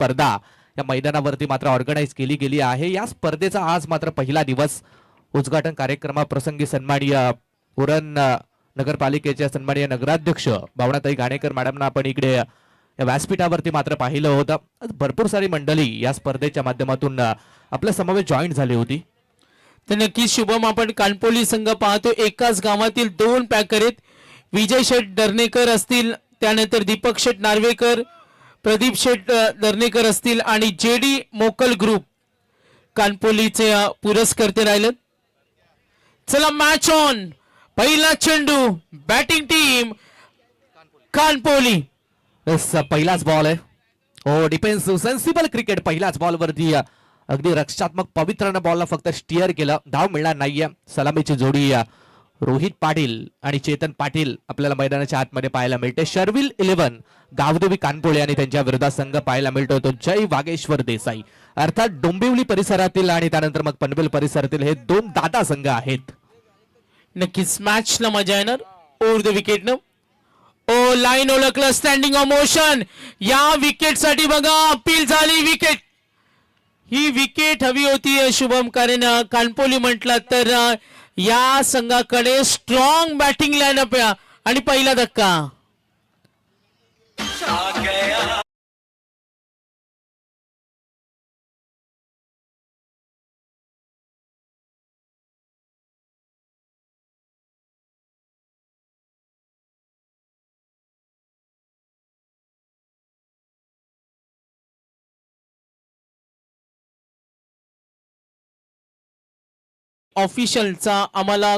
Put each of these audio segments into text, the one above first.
स्पर्धा या मैदानावरती मात्र ऑर्गनाईज केली गेली आहे। या स्पर्धेचा आज मात्र पहिला दिवस। उद्घाटन कार्यक्रमाप्रसंगी सन्माननीय उरण नगरपालिकेच्या सन्माननीय नगराध्यक्ष भावनाताई गाणेकर मॅडमना आपण इकडे या व्यासपीठावरती मात्र पाहिलं होतं। भरपूर सारी मंडळी या स्पर्धेच्या माध्यमातून आपल्या समवेत जॉईन झाली होती। तर नक्कीच शुभम, आपण कानपोली संघ पाहतो एकाच गावातील 2 पॅकर आहेत। विजय शेठ दर्नेकर असतील, त्यानंतर दीपक शेठ नार्वेकर, प्रदीप शेठ दर्नेकर असतील आणि जेडी मोकल ग्रुप कानपोलीचे पुरस्कर्ते राहिले। चला मॅच ऑन। पहिला चेंडू, बॅटिंग टीम कानपोली। पहिलाच बॉल आहे। हो, डिफेन्सिव्ह सेन्सिबल क्रिकेट। पहिल्याच बॉलवरती अगदी रक्षात्मक पवित्रानं बॉलला फक्त स्टिअर केलं, धाव मिळणार नाहीये। सलामीची जोडी रोहित पाटील आणि चेतन पाटील आपल्याला मैदानाच्या आतमध्ये पाहायला मिळते। शर्विल 11 गावदेवी कानपोळे आणि त्यांच्या विरोधात संघ पाहायला मिळतो तो जय वागेश्वर देसाई, अर्थात डोंबिवली परिसरातील आणि त्यानंतर मग पनवेल परिसरातील हे 2 दादा संघ आहेत। नक्कीच मॅचला मजा येणार। ओव्हर द विकेट न ओ लाईन ओळखलं, स्टँडिंग ऑन मोशन। या विकेट साठी बघा अपील झाली। विकेट, ही विकेट हवी होती शुभम, कारण कानपोली म्हटलं तर या संघाकडे स्ट्रॉंग बॅटिंग लाईनअप आहे आणि पहिला धक्का। ऑफिशियलचा आम्हाला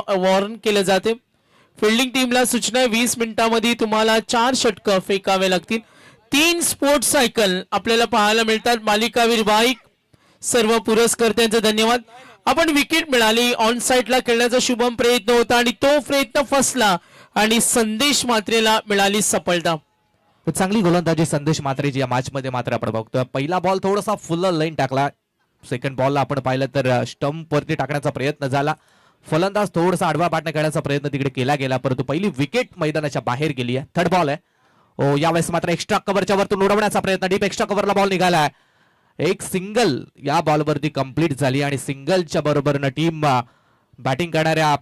वॉर्न केलं जाते। फिल्डिंग टीमला सूचना 20 मिनिटांमध्ये तुम्हाला 4 षटकं फेकावे लागतील। 3 स्पोर्ट्स सायकल आपल्याला पाहायला मिळतात। मालिकावीर बाईक, सर्व पुरस्कर्त्यांचे धन्यवाद। आपण विकेट मिळाली, ऑन साइडला खेळण्याचा शुभम प्रयत्न होता आणि तो प्रयत्न फसला आणि संदेश मात्रेला मिळाली सफलता। चांगली गोलंदाजी संदेश मात्रेची या मॅच मध्ये मात्र आपण बघतोय। पहिला बॉल थोडासा फुल लाईन टाकला, सेकंड बॉलला आपण पाहिलं तर स्टंप वरती टाकण्याचा प्रयत्न झाला। फलंदाज थोडासा आडवा पाटणा खेळण्याचा प्रयत्न तिकडे केला गेला, परंतु पहिली विकेट मैदानाच्या बाहेर गेली आहे। थर्ड बॉल आहे। ओ, यावेळेस मात्र एक्स्ट्रा कव्हरच्या वरतून उडवण्याचा प्रयत्न, डीप एक्स्ट्रा कव्हरला बॉल निघालाय। एक सिंगल या बॉलवरती कंप्लीट झाली आणि सिंगलच्या बरोबरनं टीम बॅटिंग करणाऱ्या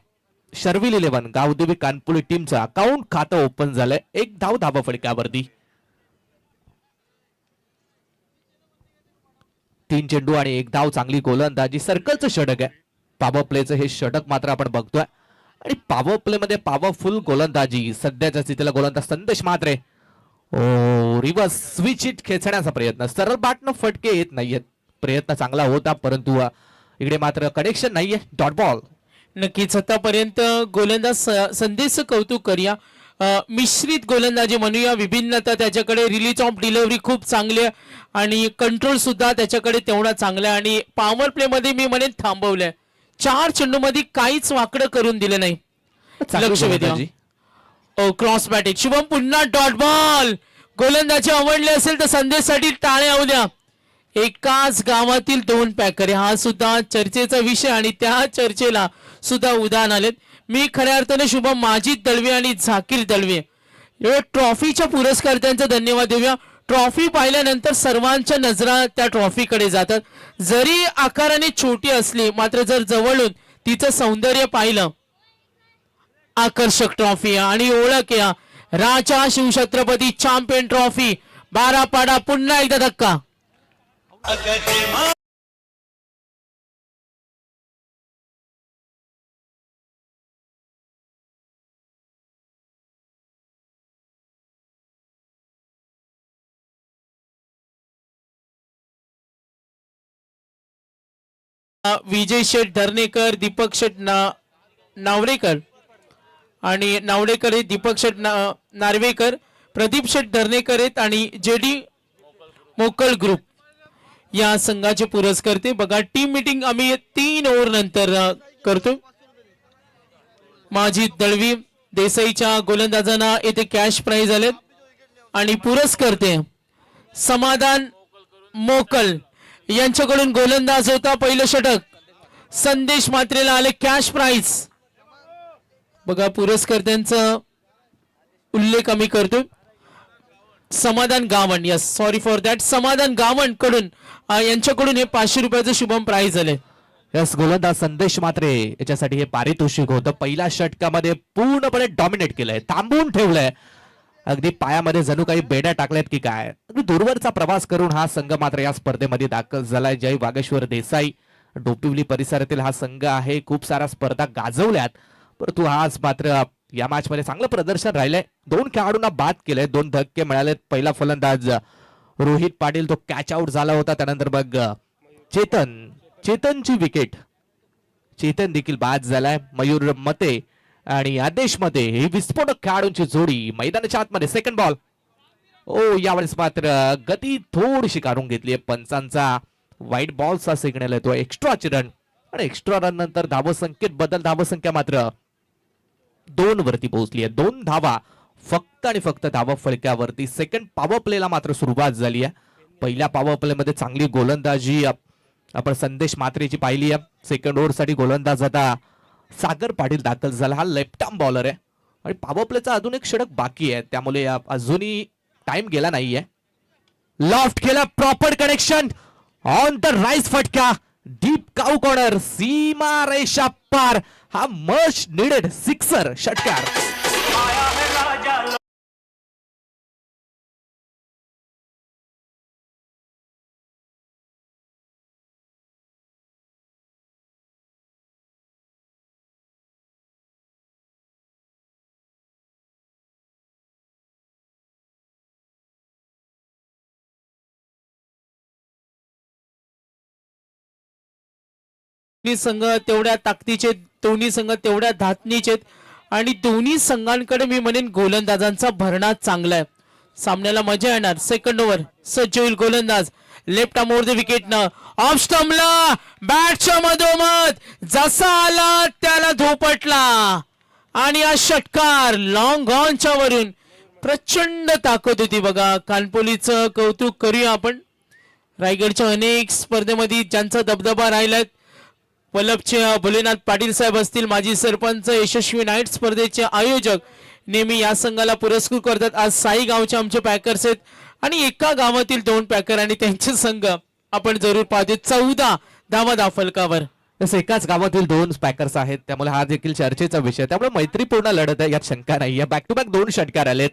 शर्विल 11 गावदेवी कानपोली टीमचं अकाउंट खातं ओपन झालंय। 1 धाव धाबा फडक्यावरती। 3 चेंडू आणि 1 धाव, चांगली गोलंदाजी, सर्कलचं षटक आहे। पॉवर प्लेचं हे षटक मात्र आपण बघतोय आणि पॉवर प्ले मध्ये पॉवरफुल गोलंदाजी सध्याच्या स्थितीला गोलंदाज संदेश मात्रे ओ रिव्हर्स स्विच हिट खेचण्याचा प्रयत्न, सरळ बॅटनं फटके येत नाहीयेत। प्रयत्न चांगला होता परंतु इकडे मात्र कनेक्शन नाहीये। Dot ball. नक्कीच आतापर्यंत गोलंदाज संदेशचं कौतुक करूया। मिश्रित गोलंदाजी म्हणूया, विभिन्नता त्याच्याकडे, रिलीज ऑफ डिलिव्हरी खूप चांगली आहे आणि कंट्रोल सुद्धा त्याच्याकडे तेवढा चांगला आहे आणि पॉवर प्ले मध्ये मी म्हणेन थांबवलंय। 4 चेंडू मध्ये काहीच वाकडं करून दिलं नाही। लक्ष वेधूया। ओ, क्रॉस बॅटिंग शुभम, पुन्हा डॉट बॉल। गोलंदाजी आवडले असेल तर संदेशसाठी टाळ्या होऊ द्या। एकाच गावातील 2 पॅकर, हा सुद्धा चर्चेचा विषय आणि त्या चर्चेला सुद्धा उदाहरण आलेत। मी खऱ्या अर्थाने शुभम माजिद दळवे आणि झाकीर दळवे या ट्रॉफीच्या पुरस्कर्त्यांचा धन्यवाद देऊया। ट्रॉफी पाहिल्यानंतर सर्वांच्या नजरा त्या ट्रॉफीकडे जातात। जरी आकाराने छोटी असली मात्र जर जवळून तिचं सौंदर्य पाहिलं, आकर्षक ट्रॉफी आणि ओळख या राजा शिवछत्रपती चॅम्पियन ट्रॉफी 12 पाडा। पुन्हा एकदा धक्का। विजय शेठ धर्नेकर, दीपक शेठ नावरेकर आणि नावडेकर हे दीपक शेठ नार्वेकर, प्रदीप शेठ धर्नेकर आहेत आणि जेडी मोकल ग्रुप या संघाचे पुरस्कर्ते। बघा टीम मीटिंग आम्ही 3 ओव्हर नंतर करतो। माजिद दळवी देसाईच्या गोलंदाजांना येथे कॅश प्राइज आलेत आणि पुरस्कर्ते समाधान मोकल यांच्याकडून गोलंदाज होता पहिलं षटक, संदेश मात्रेला आले कॅश प्राइज। बघा पुरस्कर्त्यांचा उल्लेख आम्ही करतो। समाधान Gawan, yes sorry for that, समाधान गावण कडून यांच्याकडून हे 500 रुपयाचं शुभम प्राइज झाले. यस, गोलंदाज संदेश मात्रे याच्यासाठी हे पारितोषिक होतं. पहिल्या षटकामध्ये पूर्णपणे डॉमिनेट केलंय, थांबवून ठेवलंय. अगदी पायामध्ये जणू काही बेड्या टाकल्यात की काय. अगदी दूरवरचा प्रवास करून हा संघ मात्र या स्पर्धेमध्ये दाखल झालाय. जय वागेश्वर देसाई डोंबिवली परिसरातील हा संघ आहे. खूप साऱ्या स्पर्धा गाजवल्यात, परंतु आज मात्र या मॅच मध्ये चांगलं प्रदर्शन राहिलंय. 2 खेळाडूंना बाद केलंय, 2 धक्के मिळाले. पहिला फलंदाज रोहित पाटील तो कॅच आउट झाला होता. त्यानंतर मग चेतनची विकेट, चेतन देखील बाद झालाय. मयूर मते आणि आदेश मते ही विस्फोटक खेळाडूंची जोडी मैदानाच्या आतमध्ये. Second ball. ओ, यावेळेस मात्र गती थोडीशी काढून घेतली पंचांचा. व्हाईट बॉलचा सिग्नल येतो. एक्स्ट्राची रन आणि एक्स्ट्रा रन नंतर धावसंख्येत बदल. धावसंख्या मात्र 2 वरती पोहोचली आहे. 2 धावा फक्त आणि फक्त धावा फळक्यावरती. सेकंड पॉवर प्लेला मात्र सुरुवात झाली आहे. पहिल्या पॉवर प्ले मध्ये चांगली गोलंदाजी आपण संदेश मात्रेची पाहिली आहे. सेकंड ओव्हर साठी गोलंदाज आता सागर पाटील दाखल झाला. हा लेफ्ट आर्म बॉलर आहे आणि पॉवर प्लेचा अजून एक षटक बाकी आहे, त्यामुळे अजूनही टाइम गेला नाहीये. लॉफ्ट केला, proper connection on the rice फटका. डीप काऊ कॉर्नर, सीमा रेषा पार. हा मच निडेड सिक्सर षटकार. दोन्ही संघ तेवढ्या ताकदीचे, दोन्ही संघ तेवढ्या धाटणीचे आणि दोन्ही संघांकडे मी म्हणेन गोलंदाजांचा भरणा चांगला आहे. सामन्याला मजा येणार. सेकंड ओव्हर सज्ज होईल गोलंदाज. Left arm over the wicket न ऑफ स्टंपला बॅटच्या मधोमध जसा आला त्याला धोपटला आणि हा षटकार लॉंग ऑनच्या वरून. प्रचंड ताकद होती बघा. कानपोलीचं कौतुक करूया आपण. रायगडच्या अनेक स्पर्धेमध्ये ज्यांचा दबदबा राहिलाय, वल्लभचे भोलेनाथ पाटील साहेब असतील, माजी सरपंच, यशस्वी नाईट स्पर्धेचे आयोजक, नेहमी या संघाला पुरस्कृत करतात. आज साई गावचे आमचे पॅकर्स आहेत आणि एका गावातील 2 पॅकर आणि त्यांचे संघ आपण जरूर पाहतो. 14 धावा फलकावर. तसं एकाच गावातील 2 पॅकर्स आहेत, त्यामुळे हा देखील चर्चेचा विषय. त्यामुळे मैत्रीपूर्ण लढत आहे, यात शंका नाही. बॅक टू बॅक 2 षटकार आलेत.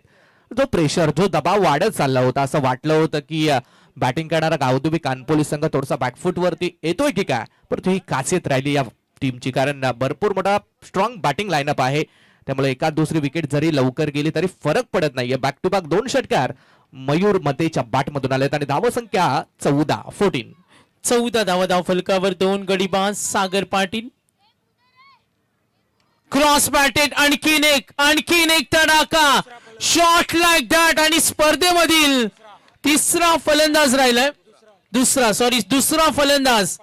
जो प्रेशर, जो दबाव वाढत चालला होता, असं वाटलं होतं की बॅटिंग करणारा गावदुबी कानपोली संघ थोडासा बॅकफुट वरती येतोय की काय, परंतु ही खासियत राहिली या टीमची, कारण भरपूर मोठा स्ट्रॉंग बॅटिंग लाईनअप आहे. त्यामुळे एका दुसरी विकेट जरी लवकर गेली तरी फरक पडत नाहीये. बॅक टू बॅक 2 षटकार मयूर मतेच्या बॅटमधून आलेत आणि धावसंख्या 14 धावा फलकावर. 2 गडीबाज सागर पाटील. क्रॉस बॅटेड, आणखीन एक तडाका, शॉट लाईक दॅट. आणि स्पर्धेमधील तिसरा फलंदाज राहिलाय, दुसरा फलंदाज.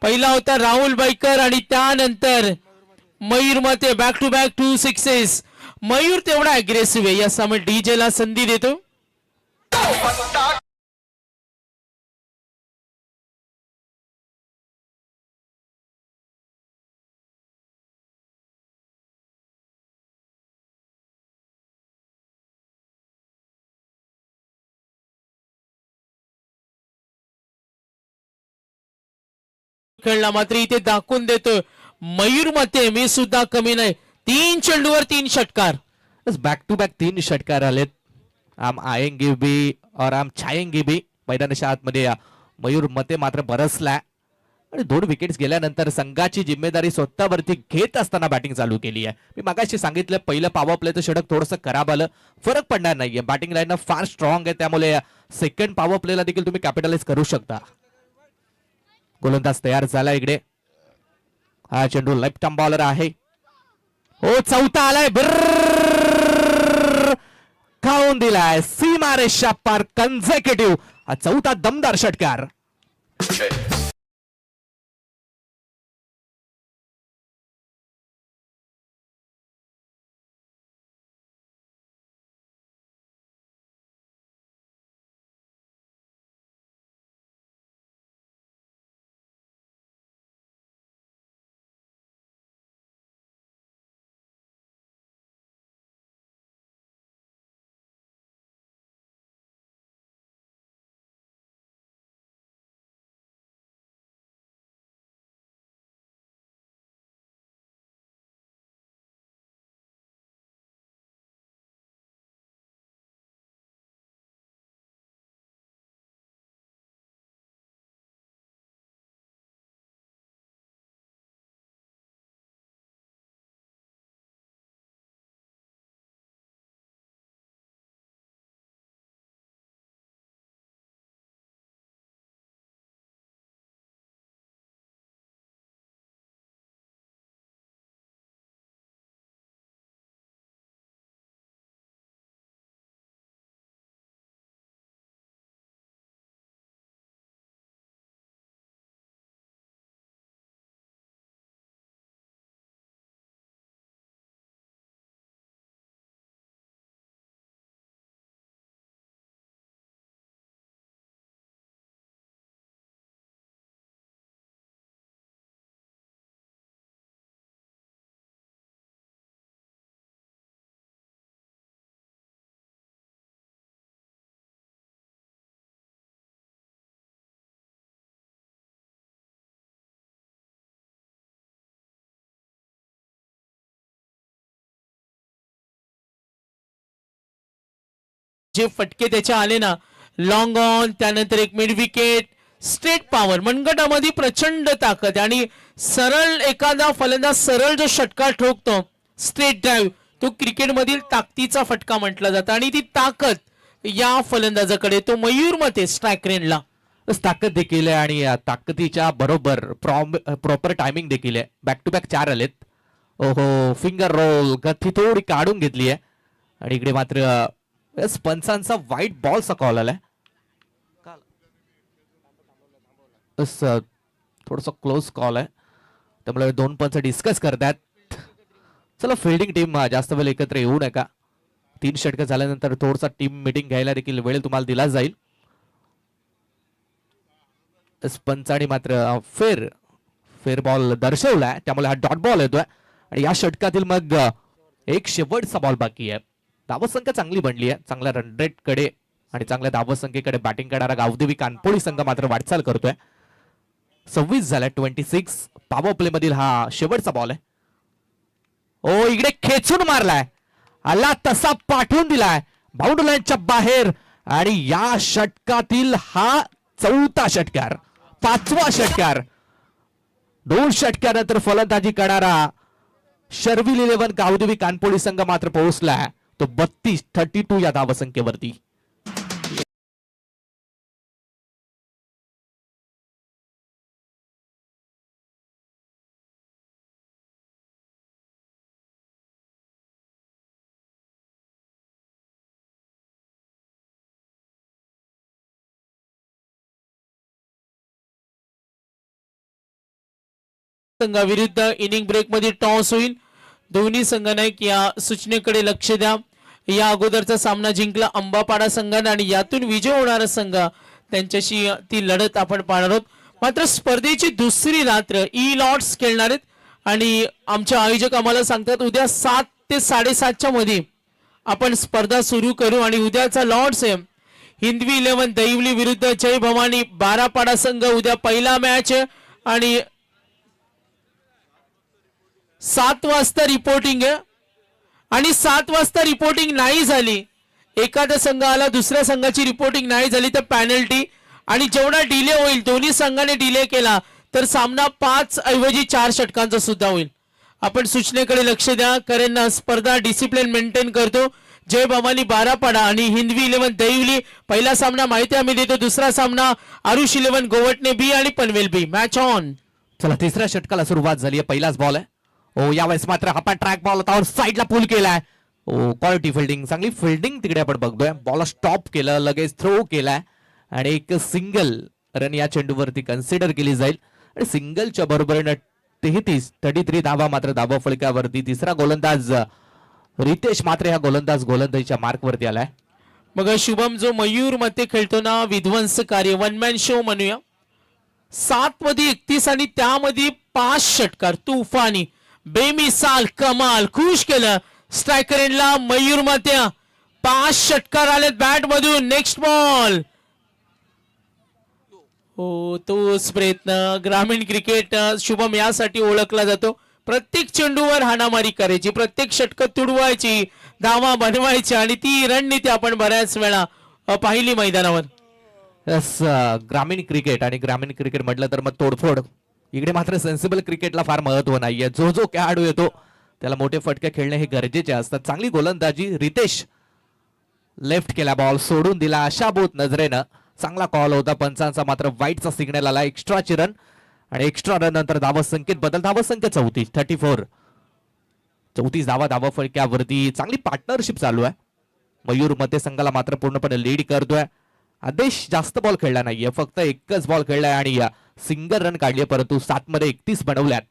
पहिला होता राहुल बैकर आणि त्यानंतर मयूर मते. Back to back 2 sixes. Mayur तेवढा अग्रेसिव्ह आहे. या सामन्यात डीजे ला संधी देतो. खेळला मात्र इथे दाखवून देतोय मयूर मते, मी सुद्धा कमी नाही. 3 चेंडूवर 3 षटकार. बॅक टू बॅक 3 षटकार आलेत. आम आएंगे भी और आम छाएंगे भी. मैदानाच्या आतमध्ये मयूर मते मात्र बरसला आणि 2 विकेट्स गेल्यानंतर संघाची जिम्मेदारी स्वतःवरती घेत असताना बॅटिंग चालू केली आहे. मी मागाशी सांगितलं, पहिलं पॉवर प्लेचं षटक थोडंसं खराब आलं, फरक पडणार नाहीये. बॅटिंग लाईन फार स्ट्रॉंग आहे, त्यामुळे सेकंड पॉवर प्लेला देखील तुम्ही कॅपिटलाइज करू शकता. गोलंदाज तयार झाला इकडे. हा चेंडू लेफ्ट आर्म बॉलर आहे. हो, चौथा आलाय, खाऊन दिलाय. सीमा रेषा पार, कन्झेक्युटिव्ह हा 4था दमदार षटकार. जे फटके त्याच्या आले ना, लॉंग ऑन, त्यानंतर एक मिड विकेट, स्ट्रेट पॉवर, मनगटामध्ये प्रचंड ताकद आणि सरळ एखादा फलंदाज सरळ जो षटकार ठोकतो स्ट्रेट ड्राईव्ह, तो क्रिकेटमधील ताकदीचा फटका म्हटला जातो आणि ती ताकद या फलंदाजाकडे, तो मयूर मते स्ट्राईक रेंजला ताकद देखील आहे आणि ताकदीच्या बरोबर प्रॉपर टायमिंग देखील आहे. बॅक टू बॅक 4 आलेत. ओहो, फिंगर रोल गती थोडी काढून घेतली आहे आणि इकडे मात्र पंचांचा व्हाईट बॉलचा कॉल आलाय. थोडस क्लोज कॉल आहे, त्यामुळे 2 पंच डिस्कस करतात. चला, फिल्डिंग टीम जास्त वेळ एकत्र येऊ नका. 3 षटकं झाल्यानंतर थोडसा टीम मीटिंग घ्यायला देखील वेळ तुम्हाला दिला जाईल. पंचाने मात्र फेर बॉल दर्शवलाय, त्यामुळे हा डॉट बॉल येतोय आणि या षटकातील मग एक शेवटचा बॉल बाकी आहे. धावसंख्या चांगली बनली आहे, चांगल्या रन रेट कडे आणि चांगल्या धावसंख्येकडे बॅटिंग करणारा गावदेवी कानपोळी संघ मात्र वाटचाल करतोय. 26 झालाय, 26. पॉवर प्ले मधील हा शेवटचा बॉल आहे. ओ, इकडे खेचून मारलाय, आला तसा पाठवून दिलाय बाउंड्री लाईनच्या बाहेर आणि या षटकातील हा 4था षटकार, 5वा षटकार. 2 षटकानंतर फलंदाजी करणारा शर्विल 11 गावदेवी कानपोळी संघ मात्र पोहोचलाय तो 32 या धावसंख्येवरती. संघाविरुद्ध इनिंग ब्रेक मध्ये टॉस होईल. दोन्ही संघनायक या सूचनेकडे लक्ष द्या. या अगोदरचा सामना जिंकला अंबापाडा संघाने आणि यातून विजय होणारा संघ त्यांच्याशी ती लढत आपण पाहणार आहोत. मात्र स्पर्धेची दुसरी रात्र ई लॉट्स खेळणार आहेत आणि आमचे आयोजक आम्हाला सांगतात उद्या 7 ते 7:30च्या मध्ये आपण स्पर्धा सुरू करू आणि उद्याचा लॉट्स आहे हिंदवी 11 दैवली विरुद्ध जय भवानी बारापाडा संघ. उद्या पहिला मॅच आणि 7 वाजता रिपोर्टिंग आहे आणि 7 वाजता रिपोर्टिंग नाही झाली, एखादा संघ आला दुसऱ्या संघाची रिपोर्टिंग नाही झाली तर पॅनल्टी आणि जेवढा डिले होईल, दोन्ही संघाने डिले केला तर सामना 5 ऐवजी 4 षटकांचा सुद्धा होईल. आपण सूचनेकडे लक्ष द्या, कारण स्पर्धा डिसिप्लिन मेंटेन करतो. जय भवानी बारापाडा आणि हिंदवी 11 दैवली. पहिला सामना माहिती आम्ही देतो, दुसरा सामना आरुष 11 गोवटणे बी आणि पनवेल बी. Match on. चला, तिसऱ्या षटकाला सुरुवात झाली आहे. पहिलाच बॉल आहे. ओ, यावेळेस मात्र आपण ट्रॅक बॉल होता साईडला पुल केलाय. ओ, क्वालिटी फिल्डिंग, चांगली फिल्डिंग तिकडे आपण बघतोय. बॉल स्टॉप केलं, लगेच थ्रो केलाय आणि एक सिंगल रन या चेंडूवरती कन्सिडर केली जाईल आणि सिंगलच्या बरोबरीने 33 धावा मात्र धावा फलकावरती. तिसरा गोलंदाज रितेश मात्र ह्या गोलंदाजीच्या मार्कवरती आलाय. मग शुभम जो मयूर मध्ये खेळतो ना, विध्वंसकारी वन मॅन शो म्हणूया. 7 मध्ये 31 आणि त्यामध्ये 5 षटकार, तुफानी, बेमिसाल, कमाल, खुश केलं स्ट्रायकर एंडला मयूर मात्या. 5 षटकार आलेत बॅट मधून. Next ball. हो, तोच प्रयत्न. ग्रामीण क्रिकेट शुभम यासाठी ओळखला जातो, प्रत्येक चेंडूवर हाणामारी करायची, प्रत्येक षटक तुडवायची, धावा बनवायची आणि ती रणनीती आपण बऱ्याच वेळा पाहिली मैदानावर. ग्रामीण क्रिकेट आणि ग्रामीण क्रिकेट म्हटलं तर मग तोडफोड. इकडे मात्र सेन्सिबल क्रिकेटला फार महत्व नाहीये. जो खेळाडू येतो त्याला मोठे फटके खेळणे हे गरजेचे असतात. चांगली गोलंदाजी. रितेश लेफ्ट केला, बॉल सोडून दिला आशाभूत नजरेनं. चांगला कॉल होता पंचांचा, मात्र वाईटचा सिग्नल आला. एक्स्ट्राची रन आणि एक्स्ट्रा रन नंतर धावसंख्येत बदल. धावसंख्या 34 धावा फलक्यावरती. चांगली पार्टनरशिप चालू आहे. मयूर मते संघाला मात्र पूर्णपणे लीड करतोय. आदेश जास्त बॉल खेळला नाहीये, फक्त एकच बॉल खेळलाय आणि सिंगल रन काढली, परंतु 7 मध्ये 31 बनवल्यात.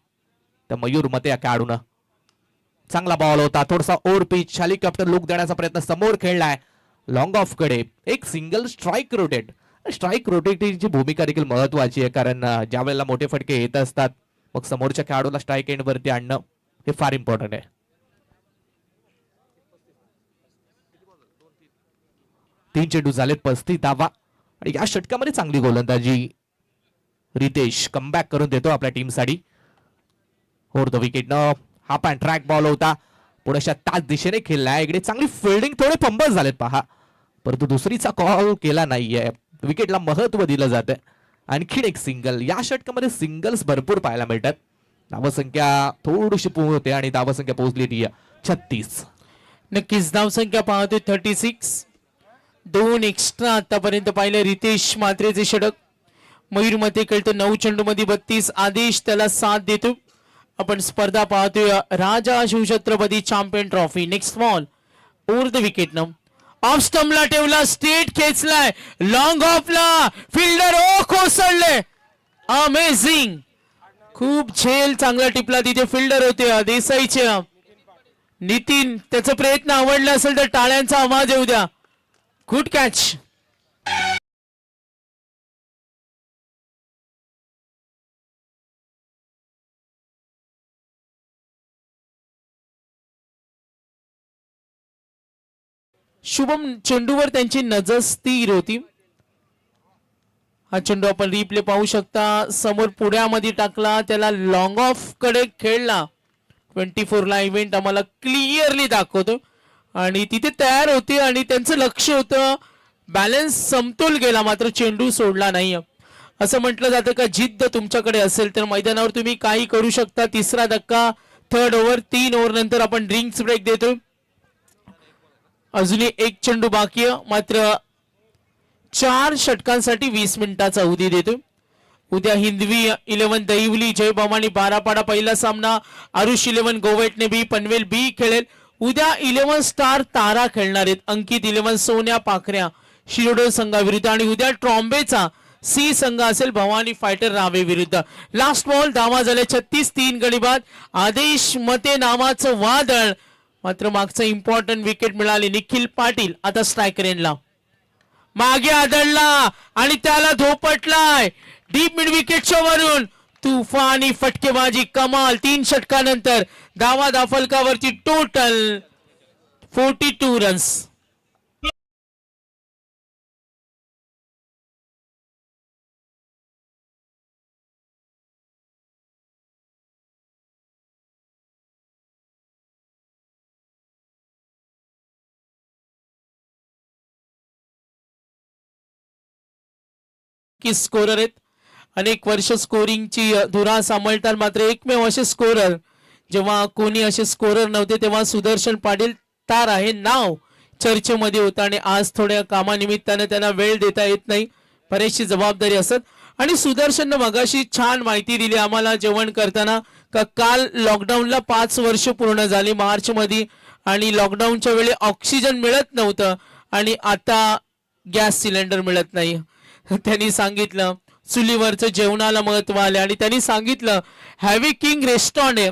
तर मयूर मते या खेळाडून चांगला बॉल होता, थोडासा ओव्हर पिच, हेलिकॉप्टर लुक देण्याचा प्रयत्न, समोर खेळलाय लॉंग ऑफ कडे. एक सिंगल स्ट्राईक रोटेटची भूमिका देखील महत्वाची आहे, कारण ज्या वेळेला मोठे फटके येत असतात मग समोरच्या खेळाडूला स्ट्राईक एंड वरती आणणं हे फार इम्पॉर्टंट आहे. तीन चेंडू झालेत, 35 धावा आणि या षटकामध्ये चांगली गोलंदाजी. रितेश कमबॅक करून देतो आपल्या टीमसाठी. ओव्हर द विकेट न हा पण ट्रॅक बॉल होता, पुढेच्या त्याच दिशेने खेळलाय. इकडे चांगली फिल्डिंग, थोडे फंबल झालेत पहा. परंतु दुसरीचा कॉल केला नाहीये. विकेटला महत्व दिलं जातं. आणखीन एक सिंगल. या षटकामध्ये सिंगल्स भरपूर पाहायला मिळतात. धावसंख्या थोडीशी होते आणि धावसंख्या पोहोचलेली 36. नक्कीच धावसंख्या पाहतोय 36. 2 एक्स्ट्रा आतापर्यंत पाहिले. रितेश म्हात्रेचे षटक. मयूर मते खेळतो 9 चेंडूमध्ये 32. आदेश त्याला साथ देतो. आपण स्पर्धा पाहतोय Raja Shivchhatrapati champion trophy. Next ball over the wicket न ऑफ स्टंपला ठेवला. स्ट्रेट खेचलाय. लॉंग ऑफला फिल्डर कोसळले. अमेझिंग. खूप झेल चांगला टिपला. तिथे फिल्डर होते देसाईचे. नितीन त्याचा प्रयत्न आवडला असेल तर टाळ्यांचा आवाज येऊ द्या. Good catch. शुभम चेंडूवर त्यांची नजर स्थिर होती. हा चेंडू आपण रिप्ले पाहू शकता. समोर पुढ्यामध्ये टाकला. त्याला लॉंग ऑफ कडे खेळला. 24 ला इव्हेंट आम्हाला क्लिअरली दाखवतो आणि तिथे तयार होते आणि त्यांचं लक्ष होतं. बॅलन्स समतोल गेला मात्र चेंडू सोडला नाही. असं म्हटलं जातं का जिद्द तुमच्याकडे असेल तर मैदानावर तुम्ही काही करू शकता. तिसरा धक्का. Third over. 3 ओव्हर नंतर आपण ड्रिंक्स ब्रेक देतो. अजूनही एक चेंडू बाकी आहे. मात्र 4 षटकांसाठी 20 मिनिटाचा अवधी देतो. उद्या हिंदवी 11 दहिवली जय भवानी बारापाडा पहिला सामना. आरुष 11 गोवेटने बी पनवेल बी खेळेल. उद्या 11 स्टार तारा खेळणार आहेत. अंकित 11 सोन्या पाखऱ्या शिरोडो संघाविरुद्ध आणि उद्या ट्रॉम्बेचा सी संघ असेल भवानी फायटर रावे विरुद्ध. Last ball. धावा झाले 36. 3 गडी बाद. आदेश मते नावाचं वादळ. मात्र मागचं इम्पॉर्टंट विकेट मिळाली. निखिल पाटील आता स्ट्रायकर एंडला. मागे आदळला आणि त्याला धोपटलाय डीप मिड विकेटच्या वरून. तुफानी फटकेबाजी कमाल. 3 षटकानंतर धावा दाफलकावरती टोटल 42 रन्स. की स्कोरर आहेत. अनेक वर्ष स्कोरिंगची धुरा सांभाळतात. मात्र एकमेव असे स्कोरर जेव्हा कोणी असे स्कोरर नव्हते तेव्हा सुदर्शन पाटील तार आहे नाव चर्चेमध्ये होतं आणि आज थोड्या कामानिमित्ताने त्यांना वेळ देता येत नाही. बरीचशी जबाबदारी असत आणि सुदर्शननं मगाशी छान माहिती दिली आम्हाला जेवण करताना का काल लॉकडाऊनला 5 वर्ष पूर्ण झाली मार्च मध्ये आणि लॉकडाऊनच्या वेळी ऑक्सिजन मिळत नव्हतं आणि आता गॅस सिलेंडर मिळत नाही. त्यांनी सांगितलं चुलीवरचं जेवणाला महत्व आले आणि त्यांनी सांगितलं हॅवी किंग रेस्टॉरंट आहे.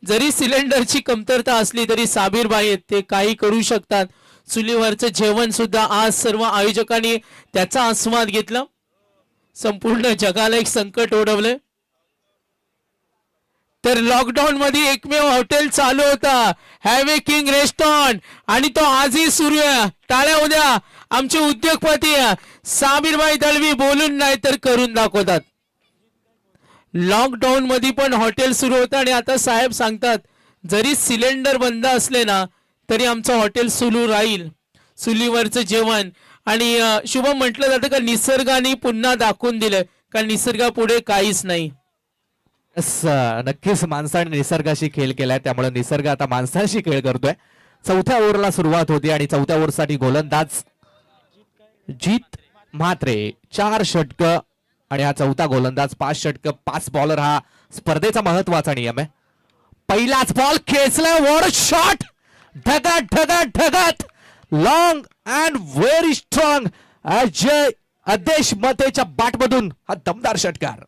जरी सिलेंडरची कमतरता असली तरी साबीरबाई आहेत ते काही करू शकतात. चुलीवरचं जेवण सुद्धा आज सर्व आयोजकांनी त्याचा आस्वाद घेतला. संपूर्ण जगाला एक संकट ओढवले. तर लॉकडाऊन मध्ये एकमेव हॉटेल चालू होता हॅवे किंग रेस्टॉरंट आणि तो आजही सुरू आहे. टाळ्या उद्या आमचे उद्योगपती साबीरबाई दळवी बोलून नाही तर करून दाखवतात. लॉकडाऊन मध्ये पण हॉटेल सुरू होतं आणि आता साहेब सांगतात जरी सिलेंडर बंद असले ना तरी आमचं हॉटेल सुरू राहील. चुलीवरचं जेवण आणि शुभम म्हटलं जातं का निसर्गाने पुन्हा दाखवून दिलं का निसर्गापुढे काहीच नाही. नक्कीच माणसाने निसर्गाशी खेळ केलाय त्यामुळे निसर्ग आता माणसाशी खेळ करतोय. 4थ्या ओव्हरला सुरुवात होती आणि 4थ्या ओव्हरसाठी गोलंदाज जीत म्हात्रे 4 षटक आणि हा 4था गोलंदाज 5 षटक 5 बॉलर. हा स्पर्धेचा महत्वाचा नियम आहे. पहिलाच बॉल खेचलाय. What shot. ढगात ढगात ढगात long and very strong Ajay Adesh मतेच्या बॅटमधून हा दमदार षटकार.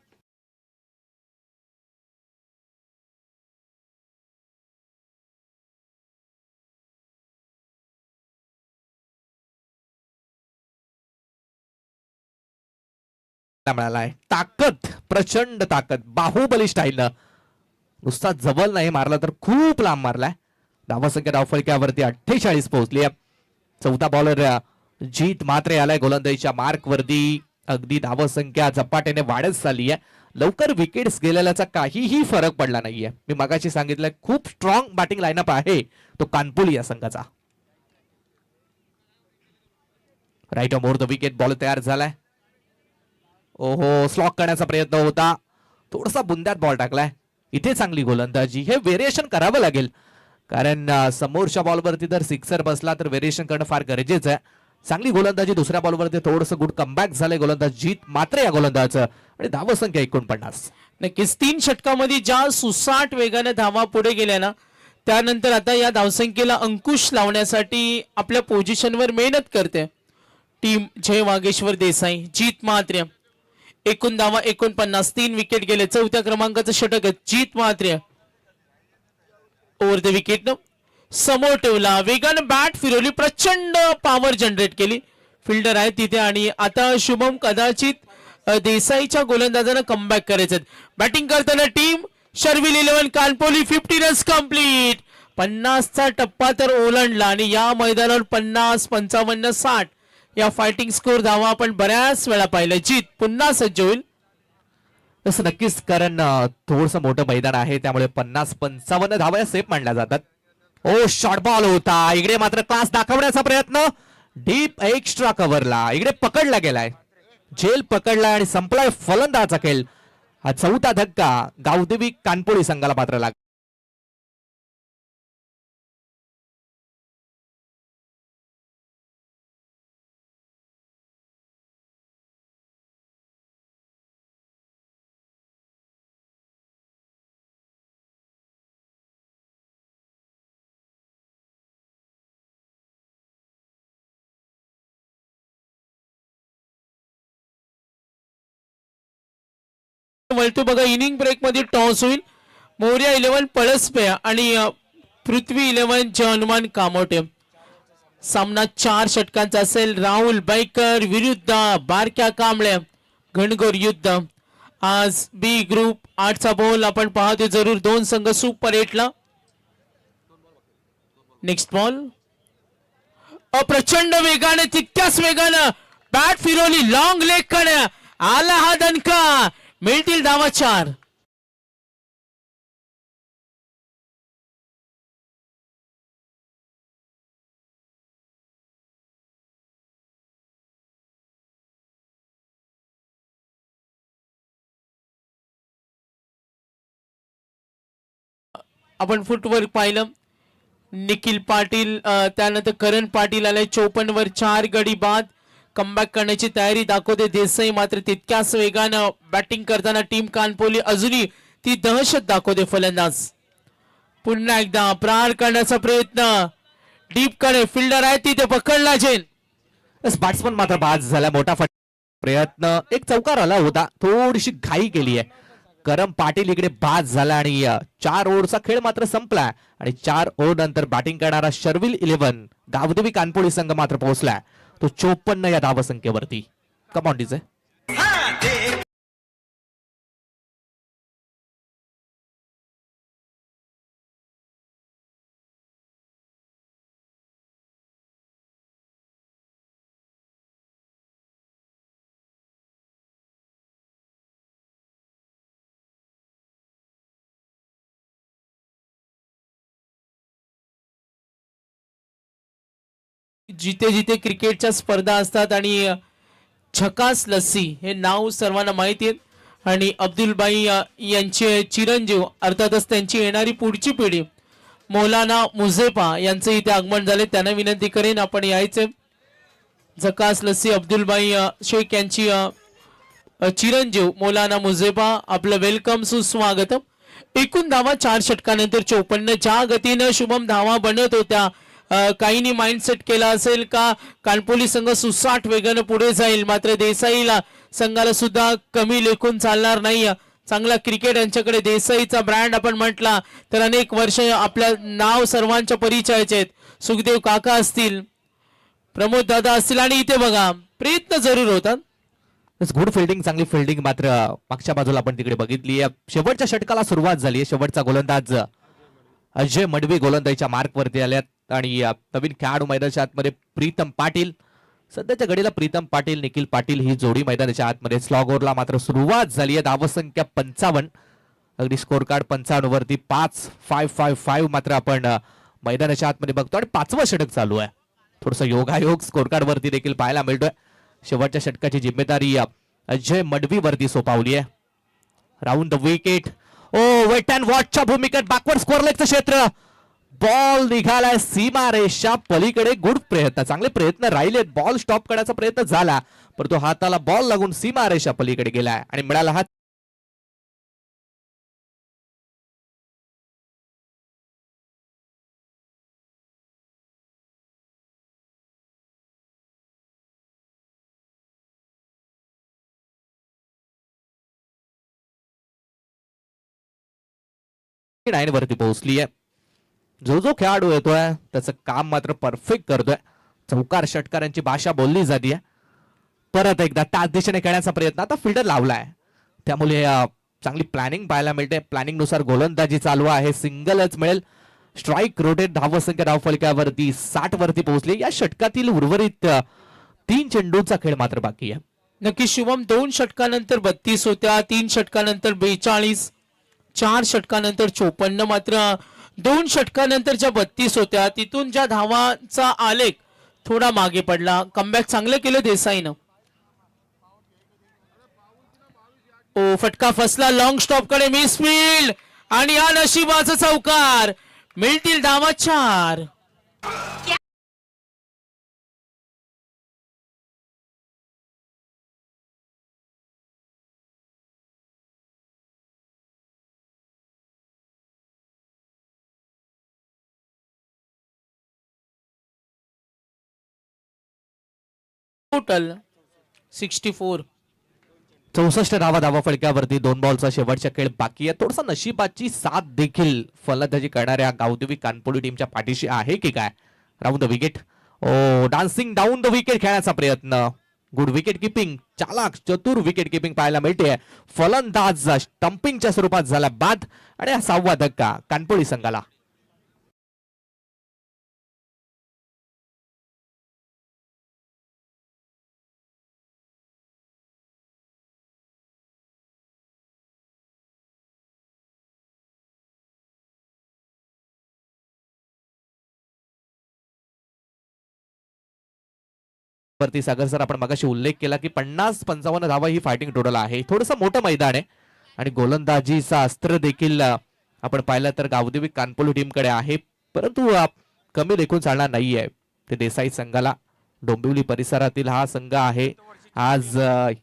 मिळालाय. ताकद प्रचंड ताकद बाहुबली स्टाईलनं नुसता जवळ नाही मारला तर खूप लांब मारलाय. धावसंख्या धावफलक्यावरती 48 पोहोचली. 4था बॉलर जीत म्हात्रे आलाय गोलंदाजीच्या मार्क वरती. अगदी धावसंख्या झपाट्याने वाढत चालली आहे. लवकर विकेट्स गेलेल्याचा काहीही फरक पडला नाहीये. मी मगाशी सांगितलं खूप स्ट्रॉंग बॅटिंग लाईनअप आहे तो कानपुली या संघाचा. Right more the wicket ball तयार झालाय. ओहो, स्लॉक करण्याचा प्रयत्न होता, थोडासा बुंद्यात बॉल टाकलाय. इथे चांगली गोलंदाजी, हे व्हेरिएशन करावं लागेल कारण समोरच्या बॉलवरती जर सिक्सर बसला तर व्हेरिएशन करणं फार गरजेचं आहे. चांगली गोलंदाजी, दुसऱ्या बॉलवरती थोडंसं गुड कमबॅक झालंय गोलंदाज जीत मात्र या गोलंदाजाचं आणि धावसंख्या 49. नक्कीच 3 षटकामध्ये ज्या सुसाट वेगाने धावा पुढे गेल्या ना, त्यानंतर आता या धावसंख्येला अंकुश लावण्यासाठी आपल्या पोझिशनवर मेहनत करते टीम जय वागेश्वर देसाई. जीत मात्रे एकूण धावा 49, 3 विकेट गेले. 4थ्या क्रमांकाचं षटक आहे. जीत मात्रे ओव्हर द विकेट समोर ठेवला, वेगानं बॅट फिरवली, प्रचंड पॉवर जनरेट केली. फिल्डर आहे तिथे आणि आता शुभम कदाचित देसाईच्या गोलंदाजांना कमबॅक करायचं. बॅटिंग करताना team Sharvil 11 Kanpoli 50 runs complete. 50चा टप्पा तर ओलांडला आणि या मैदानावर 50, 55, 60 या फायटिंग स्कोर धावा आपण बऱ्याच वेळा पाहिलं. जीत पुन्हा सज्ज होईल तसं नक्कीच, कारण थोडंसं मोठं मैदान आहे त्यामुळे 50-55 धावा सेफ मानल्या जातात. ओ, शॉर्ट बॉल होता, इकडे मात्र क्लास दाखवण्याचा प्रयत्न, डीप एक्स्ट्रा कव्हरला इकडे पकडला गेलाय, झेल पकडलाय आणि संपलाय फलंदाजाचा खेळ. हा 4था धक्का गावदेवी कानपोळी संघाला पात्र लागला. वळतो बघा. इनिंग ब्रेक मध्ये टॉस होईल. मोर्या 11 पळसपे आणि पृथ्वी 11 जे हनुमान कामोटे. सामना 4 षटकांचा असेल. राहुल बैकर विरुद्ध बारक्या कांबळे, घनघोर युद्ध. आज बी ग्रुप 8चा बॉल आपण पाहतो जरूर. 2 संघ सुपर 8ला. नेक्स्ट बॉल अप्रचंड वेगाने, तितक्याच वेगानं बॅट फिरवली, लॉंग लेग कडे आला हा दणका. मिळतील धावा 4. आपण फुटवर्क पाहिलं. निखिल पाटील त्यानंतर करण पाटील आले. 54 वर 4 गडी बाद. कमबॅक करण्याची तयारी दाखवते देसाई, मात्र तितक्याच वेगानं बॅटिंग करताना टीम कानपोली अजूनही ती दहशत दाखवते. फलंदाज पुन्हा एकदा प्रहार करण्याचा प्रयत्न, डीप कडे फिल्डर आहे तिथे पकडला झेल. बॅट्समन मात्र बाद झाला. मोठा प्रयत्न, एक चौकार आला होता, थोडीशी घाई केली आहे. करम पाटील इकडे बाद झाला आणि 4 ओव्हरचा खेळ मात्र संपला आणि 4 ओव्हर नंतर बॅटिंग करणारा शर्विल 11 गावदेवी कानपोळी संघ मात्र पोहोचला तो 54 या धावसंख्येवरती. Come on DJ. जिथे जिथे क्रिकेटच्या स्पर्धा असतात आणि झकास लस्सी हे नाव सर्वांना माहिती आहे आणि अब्दुलबाई यांचे चिरंजीव अर्थातच त्यांची येणारी पुढची पिढी मौलाना मुझेफा यांचे इथे आगमन झाले. त्यांना विनंती करेन आपण यायचे. झकास लस्सी अब्दुलबाई शेख यांची चिरंजीव मौलाना मुझेफा, आपलं वेलकम, सुस्वागत. एकूण धावा 4 षटकानंतर 54. ज्या गतीनं शुभम धावा बनत होत्या, काहींनी माइंडसेट केला असेल का कानपोली संघ सुसाट वेगानं पुढे जाईल, मात्र देसाईला संघाला सुद्धा कमी लेखून चालणार नाही. चांगला क्रिकेट यांच्याकडे. देसाईचा ब्रँड आपण म्हटला तर अनेक वर्ष आपल्या नाव सर्वांच्या परिचयाचे आहेत. सुखदेव काका असतील, प्रमोद दादा असतील आणि इथे बघा प्रयत्न जरूर होतात. गुड फिल्डिंग, चांगली फिल्डिंग मात्र मागच्या बाजूला आपण तिकडे बघितली. शेवटच्या षटकाला सुरुवात झाली. शेवटचा गोलंदाज अजय मडवी गोलंदाजीच्या मार्क वरती आल्यात आणि नवीन खेळाडू मैदानाच्या आतमध्ये प्रीतम पाटील. सध्याच्या घडीला प्रीतम पाटील निखिल पाटील ही जोडी मैदानाच्या आतमध्ये. स्लॉग ओव्हरला मात्र सुरुवात झाली आहे. धावसंख्या 55, अगदी स्कोर कार्ड 55 वरती 5-5-5-5 मात्र आपण मैदानाच्या आतमध्ये बघतो आणि 5वं षटक चालू आहे. थोडस योगायोग स्कोर कार्ड वरती देखील पाहायला मिळतोय. शेवटच्या षटकाची जिम्मेदारी अजय मडवी वरती सोपावली आहे. Round the wicket. Oh wait and वॉचच्या भूमिकेत बॅकवर्ड स्कोअर लेगचं क्षेत्र. बॉल निघालाय सीमारेषा पलीकडे. गुड प्रयत्न, चांगले प्रयत्न राहिलेत. बॉल स्टॉप करण्याचा प्रयत्न झाला परंतु हाताला बॉल लागून सीमारेषा पलीकडे गेलाय आणि मिळाला हा नाईन वरती पोहोचली आहे. जो जो खेळाडू येतोय त्याचं काम मात्र परफेक्ट करतोय. चौकार षटकारांची भाषा बोलली जाते. परत एकदा त्याच दिशेने खेळण्याचा प्रयत्न. आता फिल्डर लावलाय त्यामुळे चांगली प्लॅनिंग पाहायला मिळते. प्लॅनिंग नुसार गोलंदाजी चालू आहे. सिंगलच मिळेल. स्ट्राईक रोटेट धावसंख्या धावफलकावरती 60 वरती पोहोचली. या षटकातील उर्वरित 3 चेंडूंचा खेळ मात्र बाकी आहे. नक्की शुभम, 2 षटकानंतर 32 होत्या, 3 षटकानंतर 42, 4 षटकानंतर 54, मात्र 2 षटकानंतर ज्या 32 होत्या तिथून ज्या धावांचा आलेख थोडा मागे पडला. कमबॅक चांगलं केलं देसाईनं. ओ फटका फसला. लॉंग स्टॉप कडे मिस फील्ड आणि या नशिबाचा चौकार. मिळतील धावा 4. टोटल 64. 64 धावा फलक्यावरती. 2 बॉलचा शेवटचा खेळ बाकी आहे. थोडसा नशिबाची साथ देखील फलंदाजी करणाऱ्या गावदेवी कानपोली टीमच्या पाठीशी आहे की काय. Round the wicket. ओ डान्सिंग डाऊन द विकेट खेळण्याचा प्रयत्न. Good wicket keeping. चालाक चतुर विकेट किपिंग पाहायला मिळते. फलंदाज स्टंपिंगच्या स्वरूपात झाला बाद आणि हा 6वा धक्का कानपोली संघाला. वरती सागर सर, आपण मगाशी उल्लेख केला की 50-55 धावा ही फायटिंग टोटल आहे. थोडंसं मोठं मैदान आहे आणि गोलंदाजीचा अस्त्र देखील आपण पाहिलं तर गावदेवी कानपोली टीमकडे आहे. परंतु कमी देखून चालणार नाहीये. ते देसाई संघाला डोंबिवली परिसरातील हा संघ आहे. आज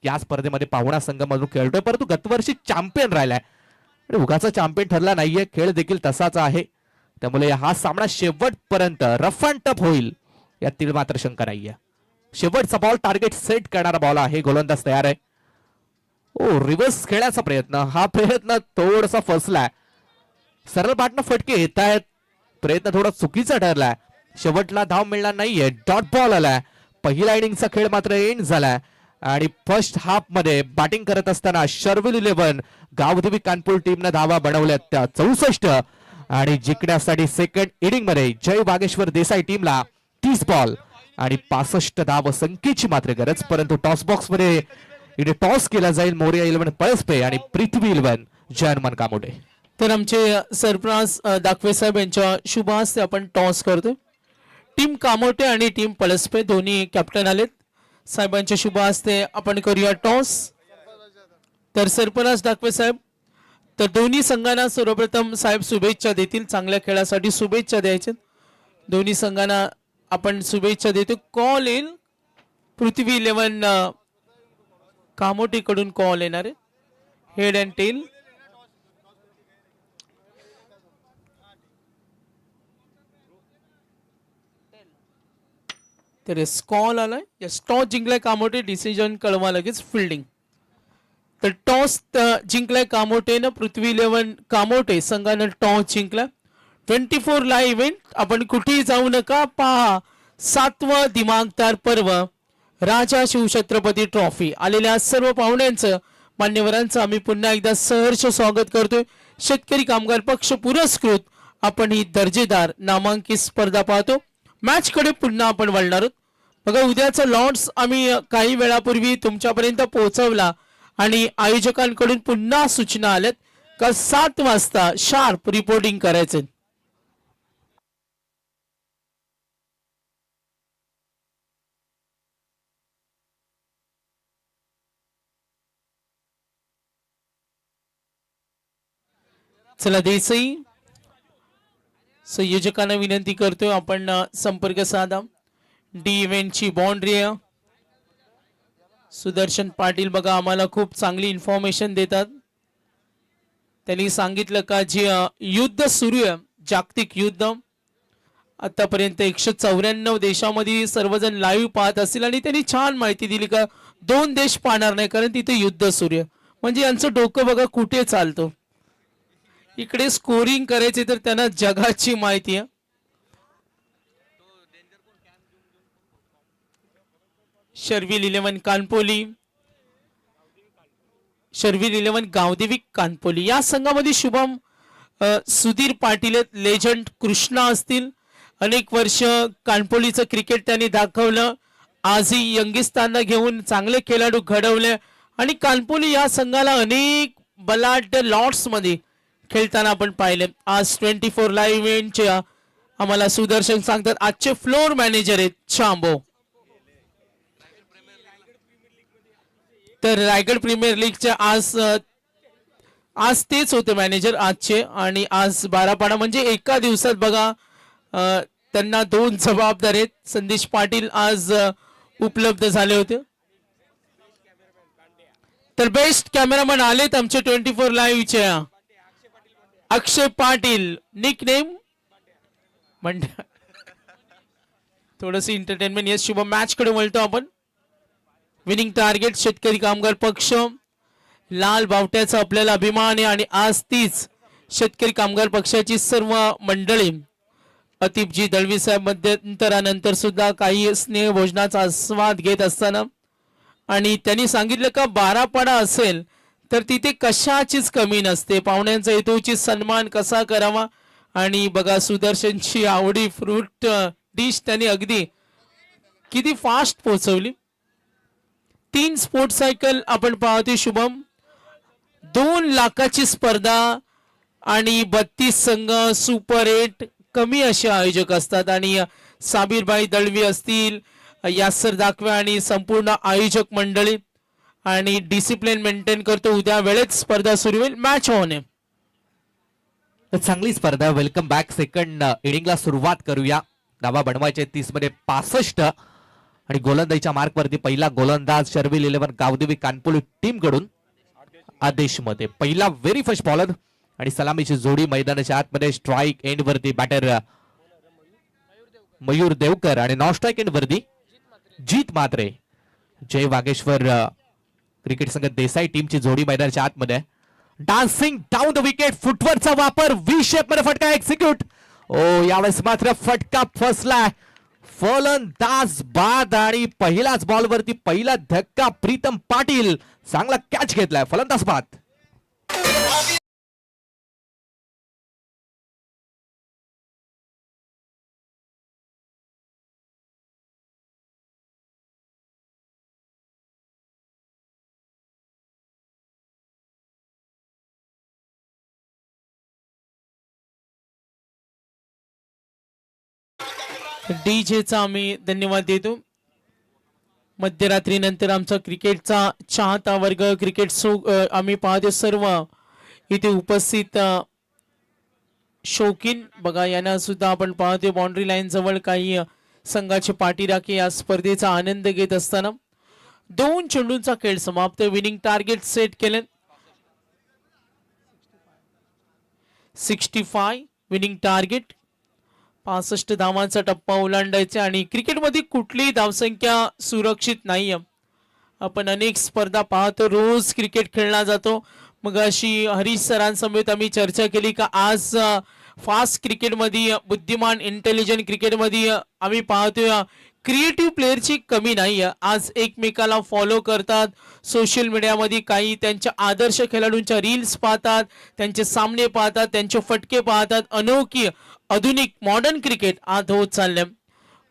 या स्पर्धेमध्ये पाहुणा संघ म्हणून खेळतोय परंतु गतवर्षी चॅम्पियन राहिलाय आणि उगाचा चॅम्पियन ठरला नाहीये. खेळ देखील तसाच आहे त्यामुळे हा सामना शेवटपर्यंत रफ अँड टफ होईल यातील मात्र शंका नाहीये. शेवटचा बॉल टार्गेट सेट करणारा बॉल आहे. गोलंदाज तयार आहे. ओ रिव्हर्स खेळण्याचा प्रयत्न. हा प्रयत्न थोडासा फसलाय. सरळ बाटनं फटके येत आहेत. प्रयत्न थोडा चुकीचा ठरलाय. शेवटला धाव मिळणार नाहीये. डॉट बॉल आलाय. पहिला इनिंगचा खेळ मात्र एंड झालाय आणि फर्स्ट हाफ मध्ये बॅटिंग करत असताना शर्विल 11 गावदेवी कानपूर टीमने धावा बनवल्या त्या 64 आणि जिंकण्यासाठी सेकंड इनिंग मध्ये जय बागेश्वर देसाई टीमला 30 बॉल आणि 65 धाव संख्येची मात्र गरज. परंतु टॉस बॉक्स मध्ये इथे टॉस केला जाईल. मोरिया 11 पळसपे आणि पृथ्वी 11 जयनमन कामोडे. तर आमचे सरप्रास दाखवे साहेब यांच्या शुभ हस्ते आपण टॉस करतोय. टीम कामोटे आणि टीम पळसपे दोन्ही कॅप्टन आलेत. साहेबांच्या शुभ हस्ते आपण करूया टॉस. तर सरपराज दाखवे साहेब, तर दोन्ही संघांना सर्वप्रथम साहेब शुभेच्छा देतील. चांगल्या खेळासाठी शुभेच्छा द्यायच्या दोन्ही संघांना आपण शुभेच्छा देतो. कॉल येईल पृथ्वी 11 कामोटी कडून कॉल येणार आहे. Head and tail. तर कॉल आलाय. यस, टॉस जिंकलाय कामोटे. डिसिजन कळवा लगेच फिल्डिंग. तर टॉस जिंकलाय कामोटेनं. पृथ्वी 11 कामोटे संघानं टॉस जिंकला. 24 लाईव्ह इव्हेंट. आपण कुठेही जाऊ नका, पहा 7वं दिमागदार पर्व राजा शिवछत्रपती ट्रॉफी. आलेल्या सर्व पाहुण्यांचं, मान्यवरांचं आम्ही पुन्हा एकदा सहर्ष स्वागत करतोय. शेतकरी कामगार पक्ष पुरस्कृत आपण ही दर्जेदार नामांकित स्पर्धा पाहतो. मॅच कडे पुन्हा आपण वळणार आहोत. बघा, उद्याचा लॉट्स आम्ही काही वेळापूर्वी तुमच्यापर्यंत पोहोचवला आणि आयोजकांकडून पुन्हा सूचना आल्यात का 7 वाजता शार्प रिपोर्टिंग करायचं. चला देसाई संयोजकांना विनंती करतोय आपण संपर्क साधा. डी इव्हेंटची बाउंड्री आहे. सुदर्शन पाटील बघा आम्हाला खूप चांगली इन्फॉर्मेशन देतात. त्यांनी सांगितलं का जे युद्ध सुरू आहे जागतिक युद्ध आतापर्यंत 194 देशामध्ये सर्वजण लाईव्ह पाहत असतील आणि त्यांनी छान माहिती दिली का 2 देश पाहणार नाही कारण तिथे युद्ध सुरू आहे. म्हणजे यांचं डोकं बघा कुठे चालतं. इकडे स्कोरिंग करायचे तर त्यांना जगाची माहिती आहे. शर्विल 11 कानपोली, शर्विल 11 गावदेवी कानपोली या संघामध्ये शुभम सुधीर पाटील लेजंड कृष्णा असतील. अनेक वर्ष कानपोलीचं क्रिकेट त्यांनी दाखवलं. आजही यंगिस्तानला घेऊन चांगले खेळाडू घडवले आणि कानपोली या संघाला अनेक बलाढ्य लॉट्स मध्ये खेळताना आपण पाहिले. आज 24 लाईव्ह इव्हेंटचे आम्हाला सुदर्शन सांगतात आजचे फ्लोर मॅनेजर आहेत शांबो. तर रायगड प्रीमियर लीगचे आज तेच होते मॅनेजर आजचे आणि आज 12 पाडा म्हणजे एका दिवसात बघा त्यांना 2 जबाबदार आहेत. संदेश पाटील आज उपलब्ध झाले होते. तर बेस्ट कॅमेरामॅन आलेत आमचे 24 लाईव्हचे अक्षय पाटील निक नेम म्हणजे थोडस एंटरटेनमेंट. येस शुभ मॅच कडे वळतो आपण. विनिंग टार्गेट शेतकरी कामगार पक्ष लाल बावट्याचा आपल्याला अभिमान आहे आणि आज तीच शेतकरी कामगार पक्षाची सर्व मंडळी अतिपजी दळवी साहेब मध्यंतरानंतर सुद्धा काही स्नेह भोजनाचा आस्वाद घेत असताना आणि त्यांनी सांगितलं का 12 पाडा असेल तर तिथे कशाचीच कमी नसते. पाहुण्यांचा हेतूची सन्मान कसा करावा आणि बघा सुदर्शनची आवडी फ्रूट डिश त्यांनी अगदी किती फास्ट पोहोचवली. 3 स्पोर्ट्स सायकल आपण पाहतोय शुभम. 2 लाखाची स्पर्धा आणि 32 संघ सुपर 8 कमी असे आयोजक असतात आणि साबीरबाई दळवी असतील यासर दाखवे आणि संपूर्ण आयोजक मंडळी आणि डिसिप्लिन मेंटेन करतो. उद्या वेळेत स्पर्धा सुरू होईल. मॅच होणे चांगली स्पर्धा. Welcome back. सेकंड इनिंगला सुरुवात करूया. धावा बनवायचे 30 मध्ये 65 आणि गोलंदाजीच्या मार्कवरती पहिला गोलंदाज शर्विल 11 गावदेवी कानपोली टीम कडून आदेश मध्ये पहिला व्हेरी फर्स्ट बॉलर आणि सलामीची जोडी मैदानाच्या आतमध्ये स्ट्राईक एंड वरती बॅटर मयूर देवकर आणि नॉन स्ट्राईक एंड वरती जीत मात्रे. जय वागेश्वर क्रिकेट संघ देसाई टीमची जोडी मैदानाच्या आतमध्ये. डान्सिंग डाऊन द विकेट फुटवर्कचा वापर व्ही शेप मध्ये फटका एक्झिक्यूट. ओ यावेळेस मात्र फटका फसलाय. फलंदाज बाद आणि पहिल्याच बॉल वरती पहिला धक्का. प्रीतम पाटील चांगला कॅच घेतलाय. फलंदाज बाद. डीजेचा आम्ही धन्यवाद देतो. मध्यरात्रीनंतर आमचा क्रिकेटचा चाहता वर्ग क्रिकेट आम्ही पाहतो सर्व इथे उपस्थित शौकीन बघा यांना सुद्धा आपण पाहतो बाउंड्री लाईन जवळ काही संघाचे पाठीराखे या स्पर्धेचा आनंद घेत असताना 2 चेंडूंचा खेळ समाप्त. विनिंग टार्गेट सेट केले 65 विनिंग टार्गेट. 65 धावांचा टप्पा ओलांडायचा आणि क्रिकेटमध्ये कुठलीही धावसंख्या सुरक्षित नाहीये. आपण अनेक स्पर्धा पाहतो रोज क्रिकेट खेळला जातो. मग अशी हरीश सरांसमवेत आम्ही चर्चा केली का आज फास्ट क्रिकेटमध्ये बुद्धिमान इंटेलिजंट क्रिकेटमध्ये आम्ही पाहतोय क्रिएटिव्ह प्लेअरची कमी नाही आहे. आज एकमेकाला फॉलो करतात सोशल मीडियामध्ये. काही त्यांच्या आदर्श खेळाडूंच्या रील्स पाहतात, त्यांचे सामने पाहतात, त्यांचे फटके पाहतात. अनोखी आधुनिक मॉडर्न क्रिकेट आज होत चाललंय.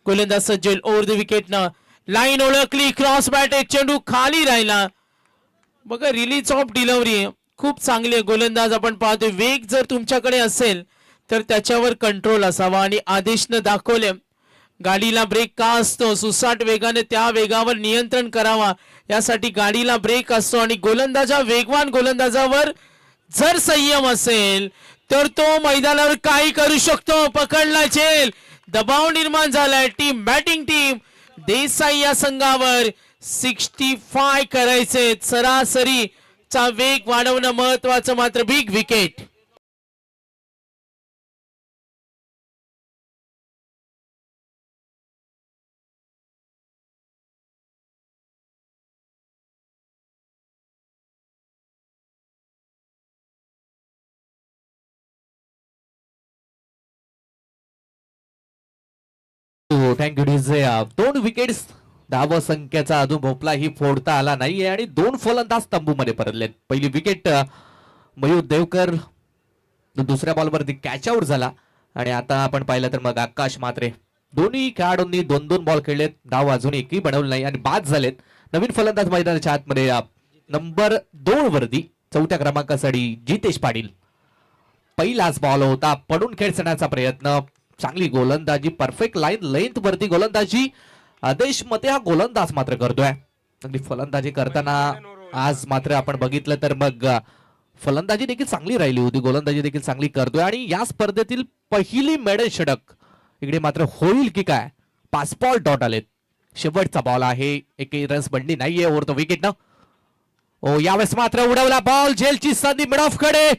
गोलंदाज सज्जल ओव्हर द विकेटनं लाईन ओळखली. क्रॉस बॅट एक चेंडू खाली राहिला. बघा रिलीज ऑफ डिलिव्हरी खूप चांगली आहे. गोलंदाज आपण पाहतोय वेग जर तुमच्याकडे असेल तर त्याच्यावर कंट्रोल असावा आणि आदेशनं दाखवले गाडीला ब्रेक का असतो. सुसाट वेगाने त्या वेगावर नियंत्रण करावा यासाठी गाडीला ब्रेक असतो आणि वेगवान गोलंदाजावर जर संयम असेल तर तो मैदानावर काही करू शकतो. पकडला झेल, दबाव निर्माण झालाय. टीम बॅटिंग टीम देसाई या संघावर 65 करायचे. सरासरीचा वेग वाढवणं महत्वाचं, मात्र big wicket. Thank you DJ. 2 wickets धाव संख्येचा अजून भोपलाही फोडता आला नाहीये आणि 2 फलंदाज तंबूमध्ये परतलेत. पहिली विकेट मयूर देवकर, दुसऱ्या बॉलवरती कॅच आउट झाला आणि आता आपण पाहिलं तर मग आकाश मात्रे. दोन्ही खेळाडूंनी 2-2 बॉल खेळलेत, धाव अजून एकही बनवली नाही आणि बाद झालेत. नवीन फलंदाज मैदानाच्या आतमध्ये नंबर 2 वरती 4थ्या क्रमांकासाठी जितेश पाटील. पहिलाच बॉल होता, पडून खेळण्याचा प्रयत्न, चांगली गोलंदाजी, परफेक्ट लाईन लेंथ वरती गोलंदाजी. आदेश मते हा गोलंदाज मात्र करतोय. अगदी फलंदाजी करताना आज मात्र आपण बघितलं तर मग फलंदाजी देखील चांगली राहिली होती, गोलंदाजी देखील चांगली करतोय आणि या स्पर्धेतील पहिली मेडल षटक इकडे मात्र होईल की काय. 5 बॉल डॉट आलेत. शेवटचा बॉल आहे, एकही रन्स बनली नाहीये ओव्हर द विकेट. ओ यावेळेस मात्र उडवला बॉल, झेलची संधी मिड ऑफ कडे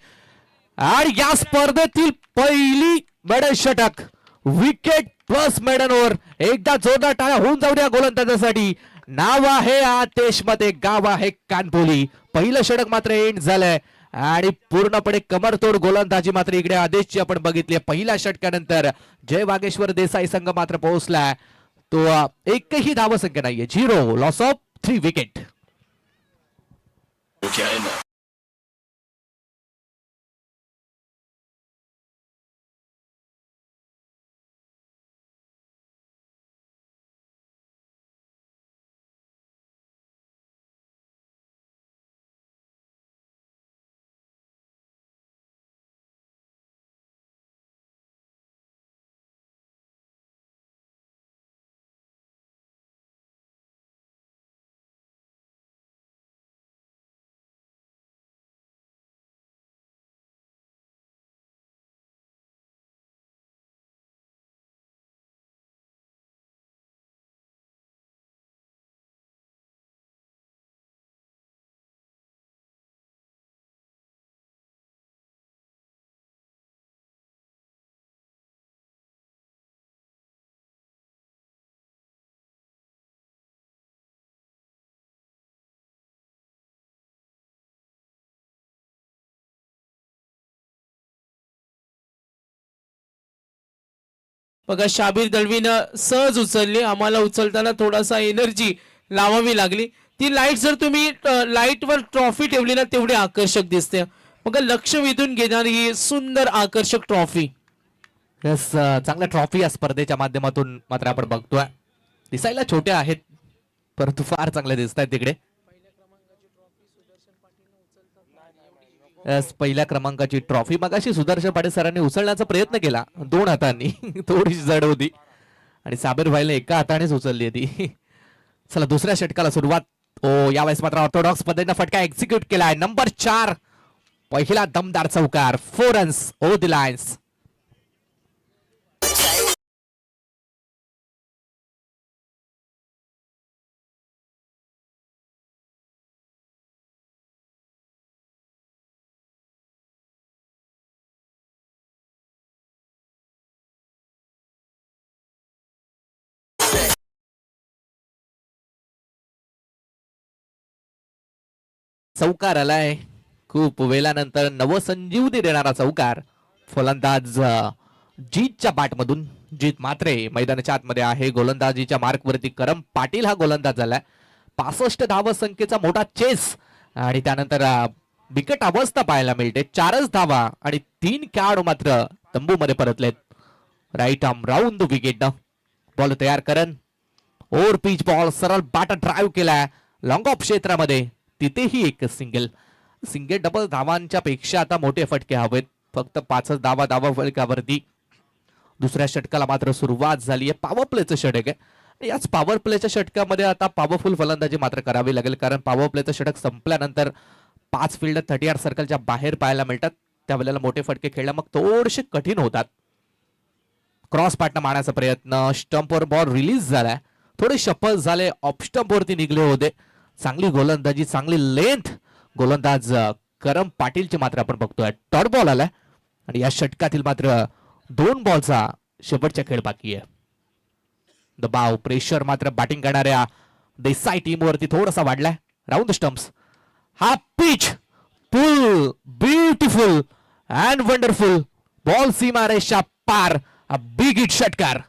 आणि या स्पर्धेतील पहिली मेडल षटक, विकेट प्लस मेडल ओव्हर. एकदा जोरदार टाळ्या होऊन जाऊ द्या गोलंदाजासाठी. नाव आहे आदेश मते, गाव आहे कानपोली. पहिलं षटक मात्र एंड झालंय आणि पूर्णपणे कमरतोड गोलंदाजी मात्र इकडे आदेशची आपण बघितली. पहिल्या षटकानंतर जय वागेश्वर देसाई संघ मात्र पोहोचलाय. तो एकही धावसंख्या नाहीये, 0, लॉस ऑफ 3 विकेट. बघा, शाबीर दळवीनं सहज उचलली. आम्हाला उचलताना थोडासा एनर्जी लावावी लागली. ती लाईट जर तुम्ही लाईटवर ट्रॉफी ठेवली ना, तेवढी आकर्षक दिसते. बघा, लक्ष वेधून घेणारी ही सुंदर आकर्षक ट्रॉफी. यस, चांगल्या ट्रॉफी या स्पर्धेच्या माध्यमातून मात्र आपण बघतोय. दिसायला छोट्या आहेत परंतु फार चांगल्या दिसत आहेत तिकडे. पहिल्या क्रमांकाची ट्रॉफी मगाशी सुदर्शन पाटील सरांनी उचलण्याचा प्रयत्न केला 2 हातांनी. थोडीशी जड होती आणि साबिर भाईने एका हातानेच उचलली ती. चला दुसऱ्या षटकाला सुरुवात. ओ यावेळेस मात्र ऑर्थोडॉक्स पद्धतीने फटका एक्झिक्यूट केलाय. नंबर 4, पहिला दमदार चौकार, 4 रन्स ओ द लायन्स. चौकार आलाय, खूप वेळानंतर नवसंजीवनी देणारा चौकार. फलंदाज जीतच्या बॅटमधून. जीत मात्रे मैदानाच्या आतमध्ये आहे. गोलंदाजीच्या मार्कवरती करम पाटील हा गोलंदाज झालाय. 65 धाव संख्येचा मोठा चेस आणि त्यानंतर बिकट अवस्था पाहायला मिळते. 4च धावा आणि 3 खेळाडू मात्र तंबूमध्ये परतलेत. Right arm round the wicket. Ball तयार करण, ओव्हर पिच बॉल, सरळ बाटा ड्राईव्ह केलाय लॉंग ऑफ क्षेत्रामध्ये. तिथेही एक सिंगल डबल धावांच्या पेक्षा आता मोठे फटके हवेत. फक्त 5च धावा फलकावरती. दुसऱ्या षटकाला मात्र सुरुवात झाली आहे. पॉवर प्लेचं षटक आहे. याच पॉवर प्लेच्या षटकामध्ये आता पॉवरफुल फलंदाजी मात्र करावी लागेल, कारण पॉवर प्लेचं षटक संपल्यानंतर 5 फिल्डर 30 यार्ड सर्कलच्या बाहेर पाहायला मिळतात. त्यावेळेला मोठे फटके खेळला मग थोडेसे कठीण होतात. क्रॉस पाटणं मारण्याचा प्रयत्न, स्टंपवर बॉल रिलीज झालाय, थोडे शफल झाले, ऑफ स्टंपवरती निघले होते. चांगली गोलंदाजी, चांगली लेंथ गोलंदाज करम पाटीलची मात्र आपण बघतोय. डॉट बॉल आलाय आणि या षटकातील मात्र 2 बॉलचा शेवटचा खेळ बाकी आहे. दबाव, प्रेशर मात्र बॅटिंग करणाऱ्या देसाई टीमवरती थोडासा वाढलाय. राऊंड द स्टंप्स, हा pitch full beautiful and wonderful ball, सीमा रेषा पार, अ बिग हिट षटकार.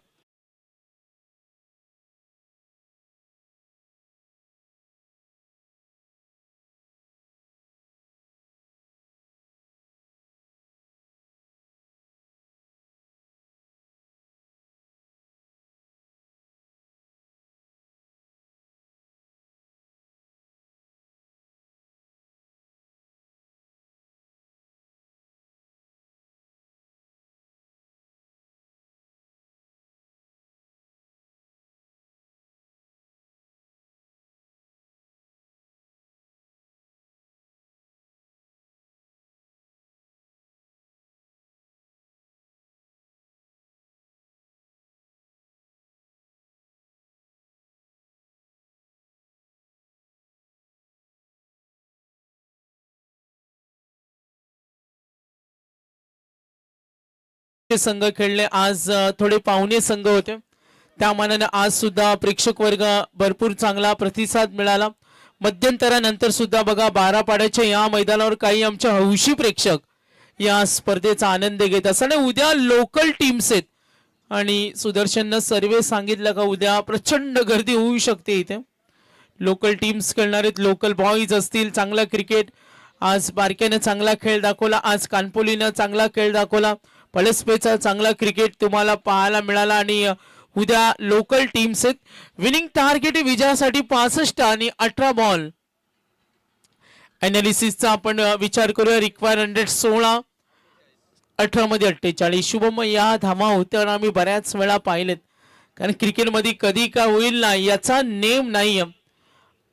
संघ खेळले आज, थोडे पाहुणे संघ होते, त्या मानाने आज सुद्धा प्रेक्षक वर्ग भरपूर चांगला प्रतिसाद मिळाला. मध्यंतरानंतर सुद्धा बघा 12 पाड्याच्या या मैदानावर काही आमचे हौशी प्रेक्षक या स्पर्धेचा आनंद घेत असताना. उद्या लोकल टीम्स आहेत आणि सुदर्शननं सर्वे सांगितलं का उद्या प्रचंड गर्दी होऊ शकते इथे. लोकल टीम्स खेळणारे, लोकल बॉईज असतील, चांगला क्रिकेट आज बारक्यानं चांगला खेळ दाखवला, आज कानपोलीनं चांगला खेळ दाखवला, पळसपेचा चांगला क्रिकेट तुम्हाला पाहायला मिळाला. आणि उद्या लोकल टीम्स आहेत. विनिंग टार्गेट विजयासाठी 65 आणि 18 बॉल. अनालिसिसचा आपण विचार करूया. रिक्वायर 116, 18 मध्ये 48. शुभम, या धावा होत्या आम्ही बऱ्याच वेळा पाहिलेत, कारण क्रिकेटमध्ये कधी काय होईल ना याचा नेम नाही.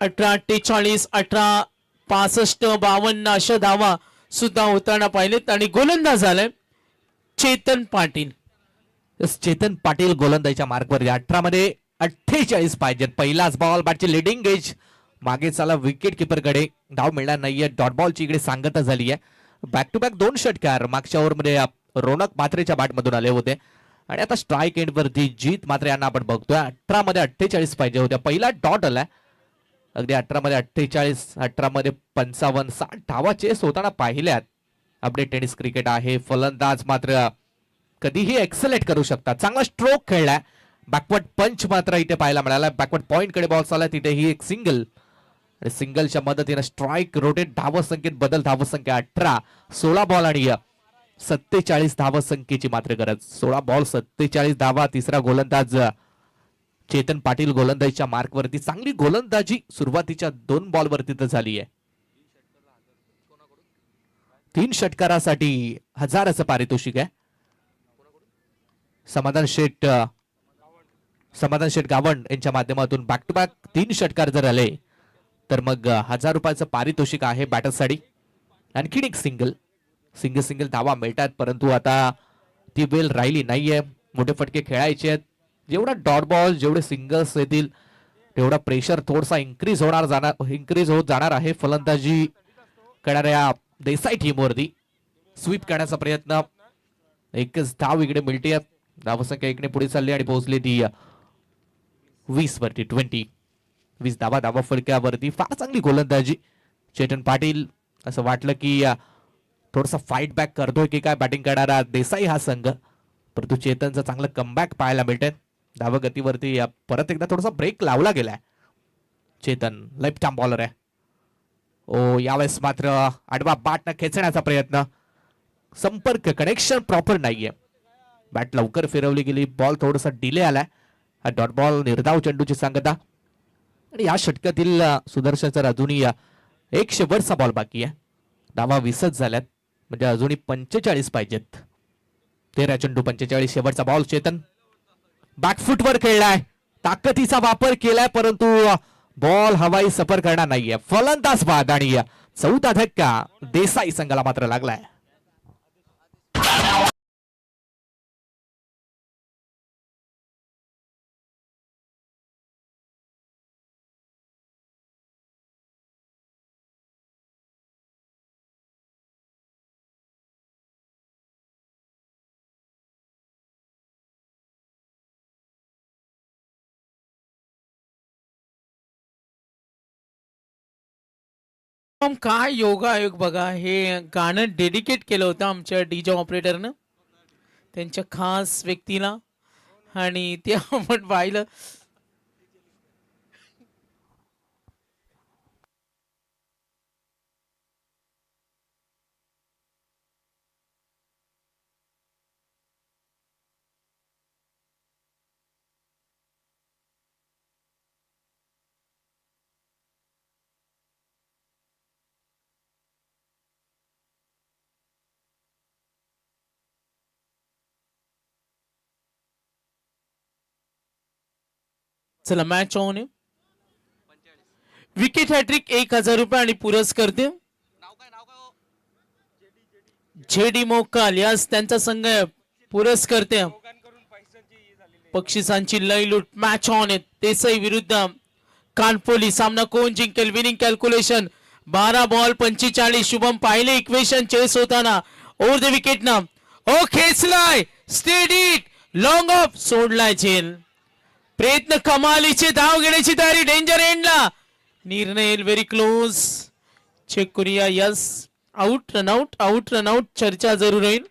18-48, 18-65, 52 अशा धावा सुद्धा होताना पाहिलेत. आणि गोलंदाज झालाय चेतन पाटील. चेतन पाटील गोलंदाजीच्या मार्कवर 18 मध्ये 48 पाहिजेत. पहिलाच बॉल, बॅटची लिडिंग एज मागे चला विकेट किपर कडे, धाव मिळणार नाहीये. डॉट बॉलची इकडे सांगता झाली आहे. बॅक टू बॅक 2 षटकार मागच्या ओव्हरमध्ये रोनक मात्रेच्या बॅट मधून आले होते आणि आता स्ट्राईक एंड वरती जीत मात्रे यांना आपण बघतोय. 18 मध्ये 48 पाहिजे होत्या. पहिला डॉट आलाय अगदी 18 मध्ये 48, 18 मध्ये 55, 60 धावा चेस होताना पाहिल्यात. अपडेट टेनिस क्रिकेट आहे. फलंदाज मात्र कधीही एक्सलेट करू शकतात. चांगला स्ट्रोक खेळलाय. बॅकवर्ड पंच मात्र इथे पाहायला मिळाला. बॅकवर्ड पॉइंट कडे बॉल चालला, तिथे ही एक सिंगल आणि सिंगलच्या मदतीने स्ट्राईक, रोटेट, धावसंख्येत बदल, धावसंख्या 18, 16 बॉल आणि 47 धावसंख्येची मात्र गरज. 16 बॉल 47 धावा. तिसरा गोलंदाज चेतन पाटील गोलंदाजीच्या मार्कवरती. चांगली गोलंदाजी सुरुवातीच्या 2 बॉलवरती तर झाली आहे. 3 षटकारासाठी 1000चं पारितोषिक आहे. समाधान शेठ गावंड यांच्या माध्यमातून बॅक टू बॅक 3 षटकार जर आले तर मग 1000 रुपयाचं पारितोषिक आहे बॅटरसाठी. आणखीन एक सिंगल धावा मिळतात, परंतु आता ती वेळ राहिली नाहीये. मोठे फटके खेळायचे आहेत. जेवढा डॉट बॉल, जेवढे सिंगल्स येतील तेवढा प्रेशर थोडासा इन्क्रीज होत जाणार आहे फलंदाजी करणाऱ्या देसाई टीमवरती. स्वीप करण्याचा प्रयत्न, एकच धाव इकडे मिळते. धावसंख्या इकडे पुढे चालली आणि पोहोचली ती 20 वरती. 20 धावा फलक्यावरती. फार चांगली गोलंदाजी चेतन पाटील. असं वाटलं की थोडासा फाईट बॅक करतोय की काय बॅटिंग करणारा देसाई हा संघ, परंतु चेतनचं चांगलं कमबॅक पाहायला मिळतंय. धावगतीवरती परत एकदा थोडासा ब्रेक लावला गेलाय. चेतन लेफ्ट आर्म बॉलर आहे. यावेळेस मात्र आडवा बॅटनं खेचण्याचा प्रयत्न, संपर्क कनेक्शन प्रॉपर नाहीये. बॅट लवकर फिरवली गेली, बॉल थोडासा डिले आलाय. हा डॉट बॉल, निर्धाव चेंडूची सांगता. आणि या षटकातील सुदर्शनचा अजूनही एक शेवटचा बॉल बाकी आहे. धावा 20च झाल्यात, म्हणजे अजूनही 45 पाहिजेत. 13 चेंडू 45. शेवटचा बॉल. चेतन बॅकफुटवर खेळलाय, ताकदीचा वापर केलाय, परंतु बॉल हवाई सफर करणार नाहीये. फलंदाज बाद आणि 14 धक्का देसाई संघाला मात्र लागलाय. मग काय योगायोग बघा, हे गाणं डेडिकेट केलं होतं आमच्या डीजे ऑपरेटरनं त्यांच्या खास व्यक्तीला, आणि ते आपण पाहिलं. चला मॅच ऑन आहे. विकेट हॅट्रिक 1,000 रुपये आणि पुरस्कर्ते जेडी मोकाल, यास त्यांचा संघ आहे. पुरस्कर्ते बक्षिसांची लय लूट. मॅच ऑन आहे. देसाई विरुद्ध कानपोली. सामना कोण जिंकेल? Winning calculation 12 ball 45. शुभम पाहिले इक्वेशन चेस होताना ओव्हर द विकेट ना. ओ खेचलाय, स्टेडी लॉंग ऑफ, सोडलाय झेल. प्रयत्न कमालीचे, धाव घेण्याची तयारी, डेंजर एंडला. निर्णय व्हेरी क्लोज. चेक करूया. Yes, out run out, out run out. चर्चा जरूर होईल.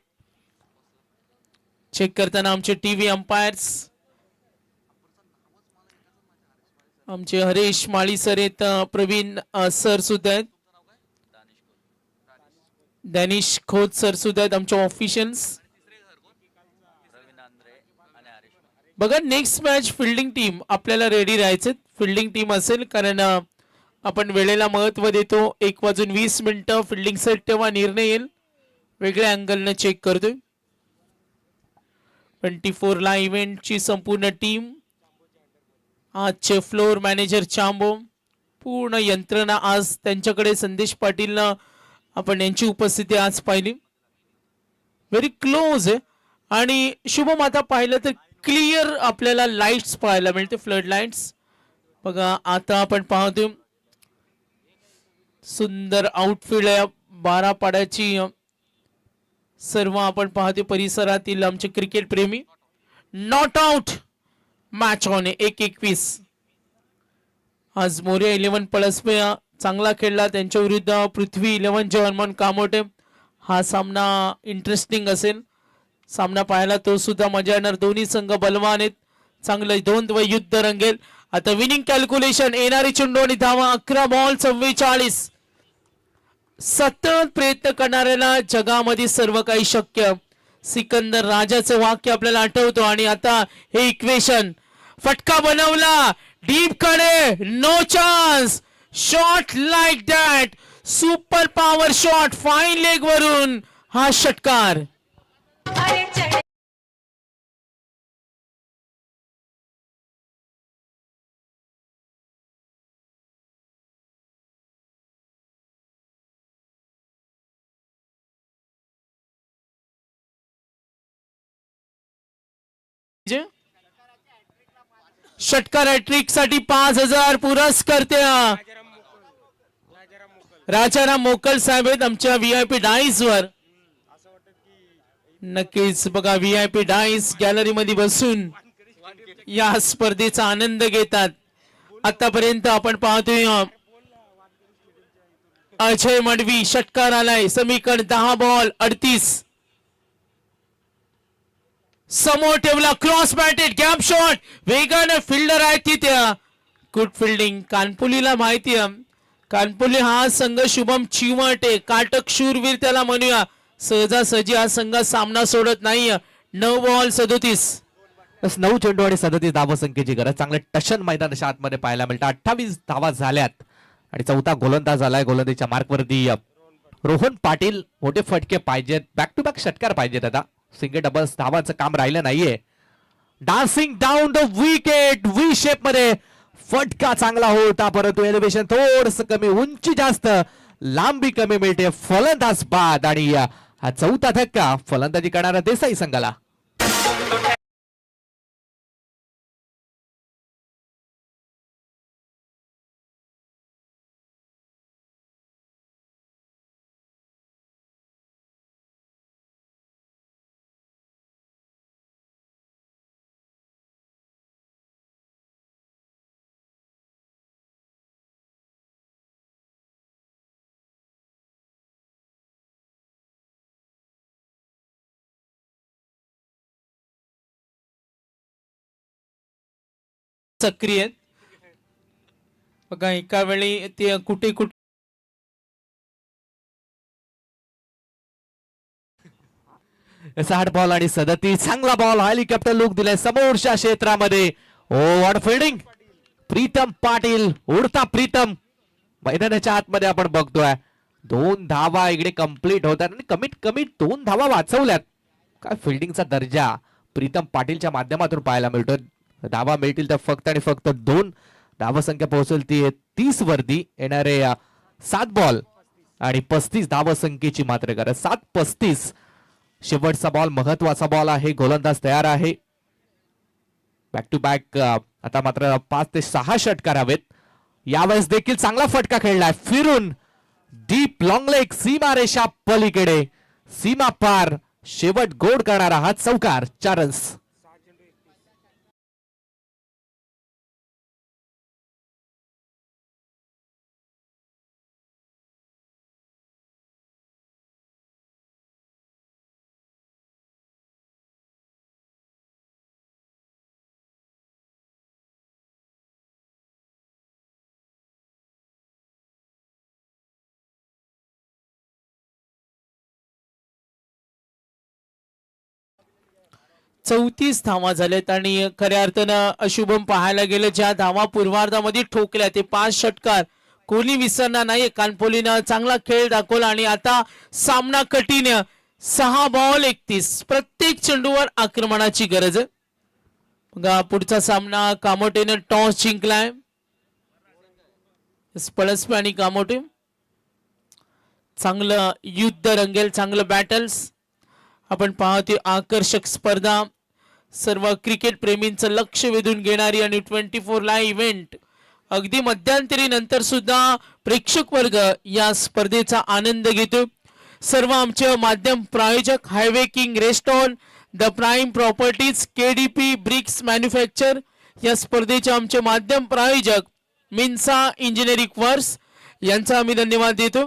चेक करताना आमचे टीव्ही अंपायर्स आमचे हरेश माळी सर आहेत, प्रवीण सर सुद्धा आहेत, दॅनिश खोत सर सुद्धा आहेत आमचे ऑफिशियल्स. बघा नेक्स्ट मॅच फिल्डिंग टीम आपल्याला रेडी राहायचं. फिल्डिंग टीम असेल कारण आपण वेळेला महत्व देतो. 1:20 फिल्डिंग सेट तेव्हा निर्णय येईल. वेगळ्या अँगलने चेक करतोय. 24 ला इव्हेंटची संपूर्ण टीम. आजचे फ्लोर मॅनेजर चांबो, पूर्ण यंत्रणा आज त्यांच्याकडे. संदेश पाटील आपण यांची उपस्थिती आज पाहिली. व्हेरी क्लोज आहे. आणि शुभम आता पाहिलं तर क्लिअर आपल्याला लाईट्स पाहायला मिळते, फ्लड लाईट्स. बघा आता आपण पाहतो सुंदर आउटफील्ड आहे 12 पाड्याची. सर्व आपण पाहतो परिसरातील आमचे क्रिकेट प्रेमी. Not out. मॅच ऑन आहे. 1:21. आज मोर्या 11 पळसपे चांगला खेळला. त्यांच्या विरुद्ध पृथ्वी 11 जवान कामोटे. हा सामना इंटरेस्टिंग असेल. सामना पाहायला तो सुद्धा मजा येणार. दोन्ही संघ बलवान आहेत. चांगलं द्वंद्व युद्ध रंगेल. आता विनिंग कॅल्क्युलेशन, येणारी चेंडू आणि धावा 11 बॉल 44. सतत प्रयत्न करणाऱ्याला जगामध्ये सर्व काही शक्य. सिकंदर राजाचं वाक्य आपल्याला आठवतो. आणि आता हे इक्वेशन, फटका बनवला डीप कडे, no chance. Shot like that, super power shot, fine leg वरून हा षटकार. षटकार हॅट्रिक साठी 5,000 पुरस्कर्ते राजाराम मोकल साहेब आहेत आमच्या व्हीआयपी डाईस वर. नक्कीच बघा व्हीआयपी डाईस गॅलरी मध्ये बसून या स्पर्धेचा आनंद घेतात. आतापर्यंत आपण पाहतोय अजय मडवी षटकार आलाय. समीकरण 10 बॉल 38. समोर ठेवला, क्रॉस बॅटेड, गॅप शॉट, वेगाने फिल्डर आहे तिथे. Good fielding. कानपुलीला माहिती आहे कानपुली हा संघ शुभम चिवटे, काटक शूरवीर त्याला म्हणूया. सहजासहजी हा संघ सामना सोडत नाही. 9 बॉल 37. 9 चेंडू आणि 37 धावा संख्येची गरज. चांगलं टशन मैदान आतमध्ये पाहायला मिळतं. 28 धावा झाल्यात आणि चौथा गोलंदाज झालाय. गोलंदाजीच्या मार्कवरती रोहन पाटील. मोठे फटके पाहिजेत, बॅक टू बॅक षटकार पाहिजेत. आता सिंगल डबल्स धावाचं काम राहिलं नाहीये. Dancing down the wicket, V shape मध्ये फटका चांगला होता, परंतु एलिव्हेशन थोडस कमी, उंची जास्त, लांबी कमी मिळते. फलंदाज बाद आणि हा चौथा धक्का फलंदाजी करणारा देसाई संघाला. सक्रिय आहेत. बघा एका वेळी ते कुठे कुठे 60 बॉल आणि 37 चांगला बॉल हेलिकॉप्टर लुक दिलाय समोरच्या क्षेत्रामध्ये. ओ व्हॉट फिल्डिंग प्रीतम पाटील उडता प्रीतम मैदानाच्या आतमध्ये आपण बघतोय. 2 धावा इकडे कंप्लीट होतात आणि कमीत कमी 2 धावा वाचवल्यात. काय फिल्डिंगचा दर्जा प्रीतम पाटीलच्या माध्यमातून पाहायला मिळतो. धावा मिळतील तर फक्त आणि फक्त 2 धावा संख्या पोहोचेल ती 30 वरती येणारे 7 बॉल आणि 35 धावा संख्येची मात्र गरज. 7-35 शेवटचा बॉल महत्वाचा बॉल आहे. गोलंदाज तयार आहे. बॅक टू बॅक आता मात्र 5 ते 6 षटकार हवेत. यावेळेस देखील चांगला फटका खेळलाय फिरून डीप लॉंग लेग सीमा रेषा पलीकडे सीमा पार शेवट गोड करणारा हा चौकार 4 रन्स. चौतीस धावा झाल्यात आणि खऱ्या अर्थानं अशुभम पाहायला गेलं ज्या धावा पूर्वार्धामध्ये ठोकल्या ते 5 षटकार कोणी विसरणार नाही. कानपोलीनं चांगला खेळ दाखवला आणि आता सामना कठीण. 6 बॉल 31 प्रत्येक चेंडूवर आक्रमणाची गरज आहे. बघा पुढचा सामना कामोटेनं टॉस जिंकलाय. पळसपे आणि कामोटे चांगलं युद्ध रंगेल चांगलं बॅटल्स आपण पाहतोय. आकर्षक स्पर्धा सर्व क्रिकेट प्रेमींचं लक्ष वेधून घेणारी आणि 24 लाईव्ह इव्हेंट अगदी मध्यंतरी नंतर सुद्धा प्रेक्षक वर्ग या स्पर्धेचा आनंद घेतो. सर्व आमचे माध्यम प्रायोजक highway king restaurant the prime properties KDP bricks manufacture या स्पर्धेचे आमचे माध्यम प्रायोजक मिन्सा इंजिनिअरिंग वर्क्स यांचा आम्ही धन्यवाद देतो.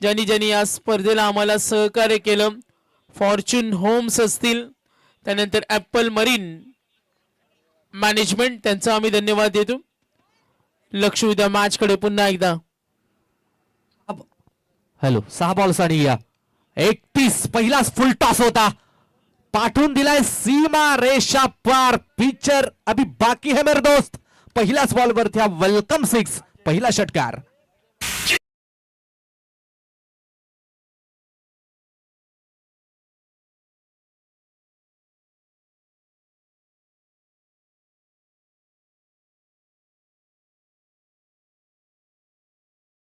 ज्यांनी ज्यांनी या स्पर्धेला आम्हाला सहकार्य केलं. फॉर्च्यून होम्स असतील त्यानंतर ॲपल मरीन मॅनेजमेंट त्यांचा आम्ही धन्यवाद देतो. लक्ष उद्या मॅच कडे पुन्हा एकदा. हॅलो 6 बॉल्स आणि 31 पहिलाच फुल टॉस होता. पाठवून दिलाय सीमा रेषा पार. पिक्चर अभी बाकी है मेरे दोस्त. पहिल्याच बॉल वरती हा वेलकम 6 पहिला षटकार.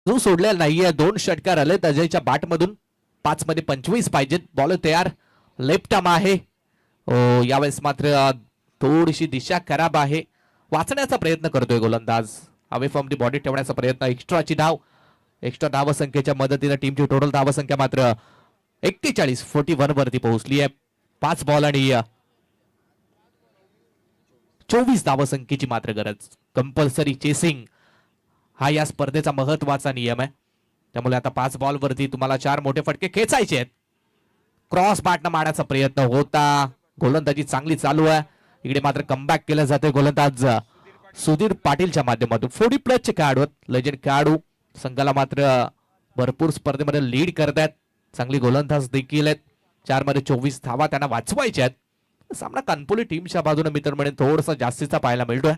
जो सोडलेला नाहीये. 2 षटकार आले अजयच्या बॅट मधून. 5 मध्ये 25 पाहिजेत. बॉल तयार लेफ्ट आर्म आहे. यावेळेस मात्र थोडीशी दिशा खराब आहे. वाचण्याचा प्रयत्न करतोय गोलंदाज. अवे फ्रॉम दी बॉडी ठेवण्याचा प्रयत्न. एक्स्ट्रा धाव संख्येच्या मदतीने टीमची टोटल धाव संख्या मात्र 41 वरती पोहोचली आहे. 5 बॉल आणि 24 धाव संख्येची मात्र गरज. कंपल्सरी चेसिंग हा या स्पर्धेचा महत्वाचा नियम आहे. त्यामुळे आता 5 बॉल वरती तुम्हाला 4 मोठे फटके खेचायचे आहेत. क्रॉस बॅटनं मारण्याचा प्रयत्न होता. गोलंदाजी चांगली चालू आहे. इकडे मात्र कमबॅक केलं जाते गोलंदाज सुधीर पाटीलच्या माध्यमातून. 40+ खेळाडू लेजंड खेळाडू संघाला मात्र भरपूर स्पर्धेमध्ये लीड करतात. चांगली गोलंदाज देखील आहेत. 4 मध्ये 24 धावा त्यांना वाचवायच्या आहेत. सामना कानपोली टीमच्या बाजूने मित्र म्हणून थोडासा जास्तीचा पाहायला मिळतोय.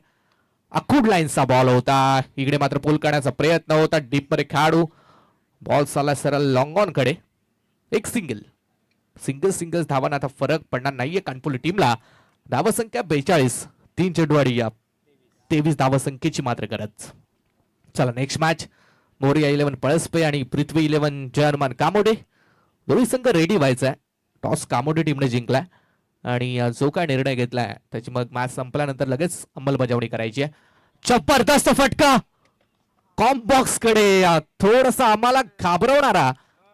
अखूड लाईनचा बॉल होता. इकडे मात्र पुल करण्याचा प्रयत्न होता. डीप मध्ये खेळाडू बॉल चालला सरळ लॉंग ऑन कडे. एक सिंगल धावांना आता फरक पडणार नाहीये कानपोली टीमला. धावा संख्या 42 3 चेंडू आणि 23 धावा संख्येची मात्र गरज. चला नेक्स्ट मॅच. मोरिया 11 पळसपे आणि पृथ्वी 11 जर्मन कामोडे. दोन्ही संघ रेडी व्हायचा आहे. टॉस कामोडे टीमने जिंकलाय आणि जो काय निर्णय घेतलाय त्याची मग मॅच संपल्यानंतर लगेच अंमलबजावणी करायची आहे. जबरदस्त फटका कॉम बॉक्स कडे. थोडासा आम्हाला घाबरवणारा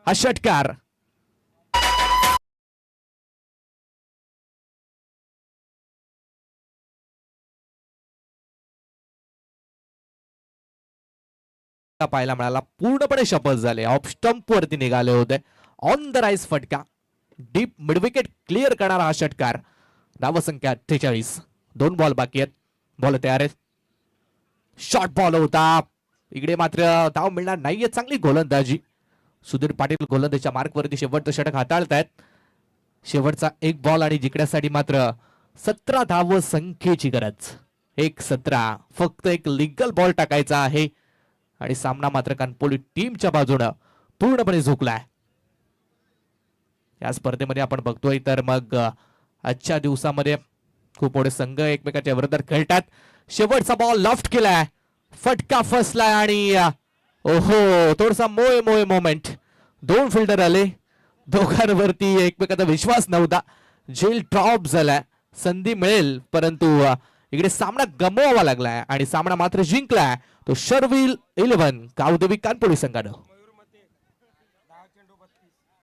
हा षटकार. पाहायला मिळाला. पूर्णपणे शपथ झाले. ऑफ स्टंप वरती निघाले होते. ऑन द राईस फटका. डीप मिडविकेट क्लिअर करणारा हा षटकार. धाव संख्या 48. 2 बॉल बाकी आहेत. बॉल तयार आहेत. शॉर्ट बॉल होता, इकडे मात्र धाव मिळणार नाहीये. चांगली गोलंदाजी, सुधीर पाटील गोलंदाजीच्या मार्कवरती शेवटचं षटक हाताळतायत. शेवटचा एक बॉल आणि जिंकण्यासाठी मात्र 17 धाव संख्येची गरज. 1-17, फक्त एक लिगल बॉल टाकायचा आहे आणि सामना मात्र कानपोली टीमच्या बाजूनं पूर्णपणे झुकलाय. या स्पर्धेमध्ये आपण बघतोय तर मग आजच्या दिवसामध्ये खूप मोठे संघ एकमेकांच्या विरोधात खेळतात. शेवटचा बॉल लॉफ्ट केलाय, फटका फसलाय आणि ओहो, थोडासा मोय मोमेंट. 2 फिल्डर आले, दोघांवरती एकमेकांचा विश्वास नव्हता. जेल ड्रॉप झालाय, संधी मिळेल परंतु इकडे सामना गमवावा लागलाय आणि सामना मात्र जिंकलाय तो शर्विल 11 गावदेवी कानपोली संघानं.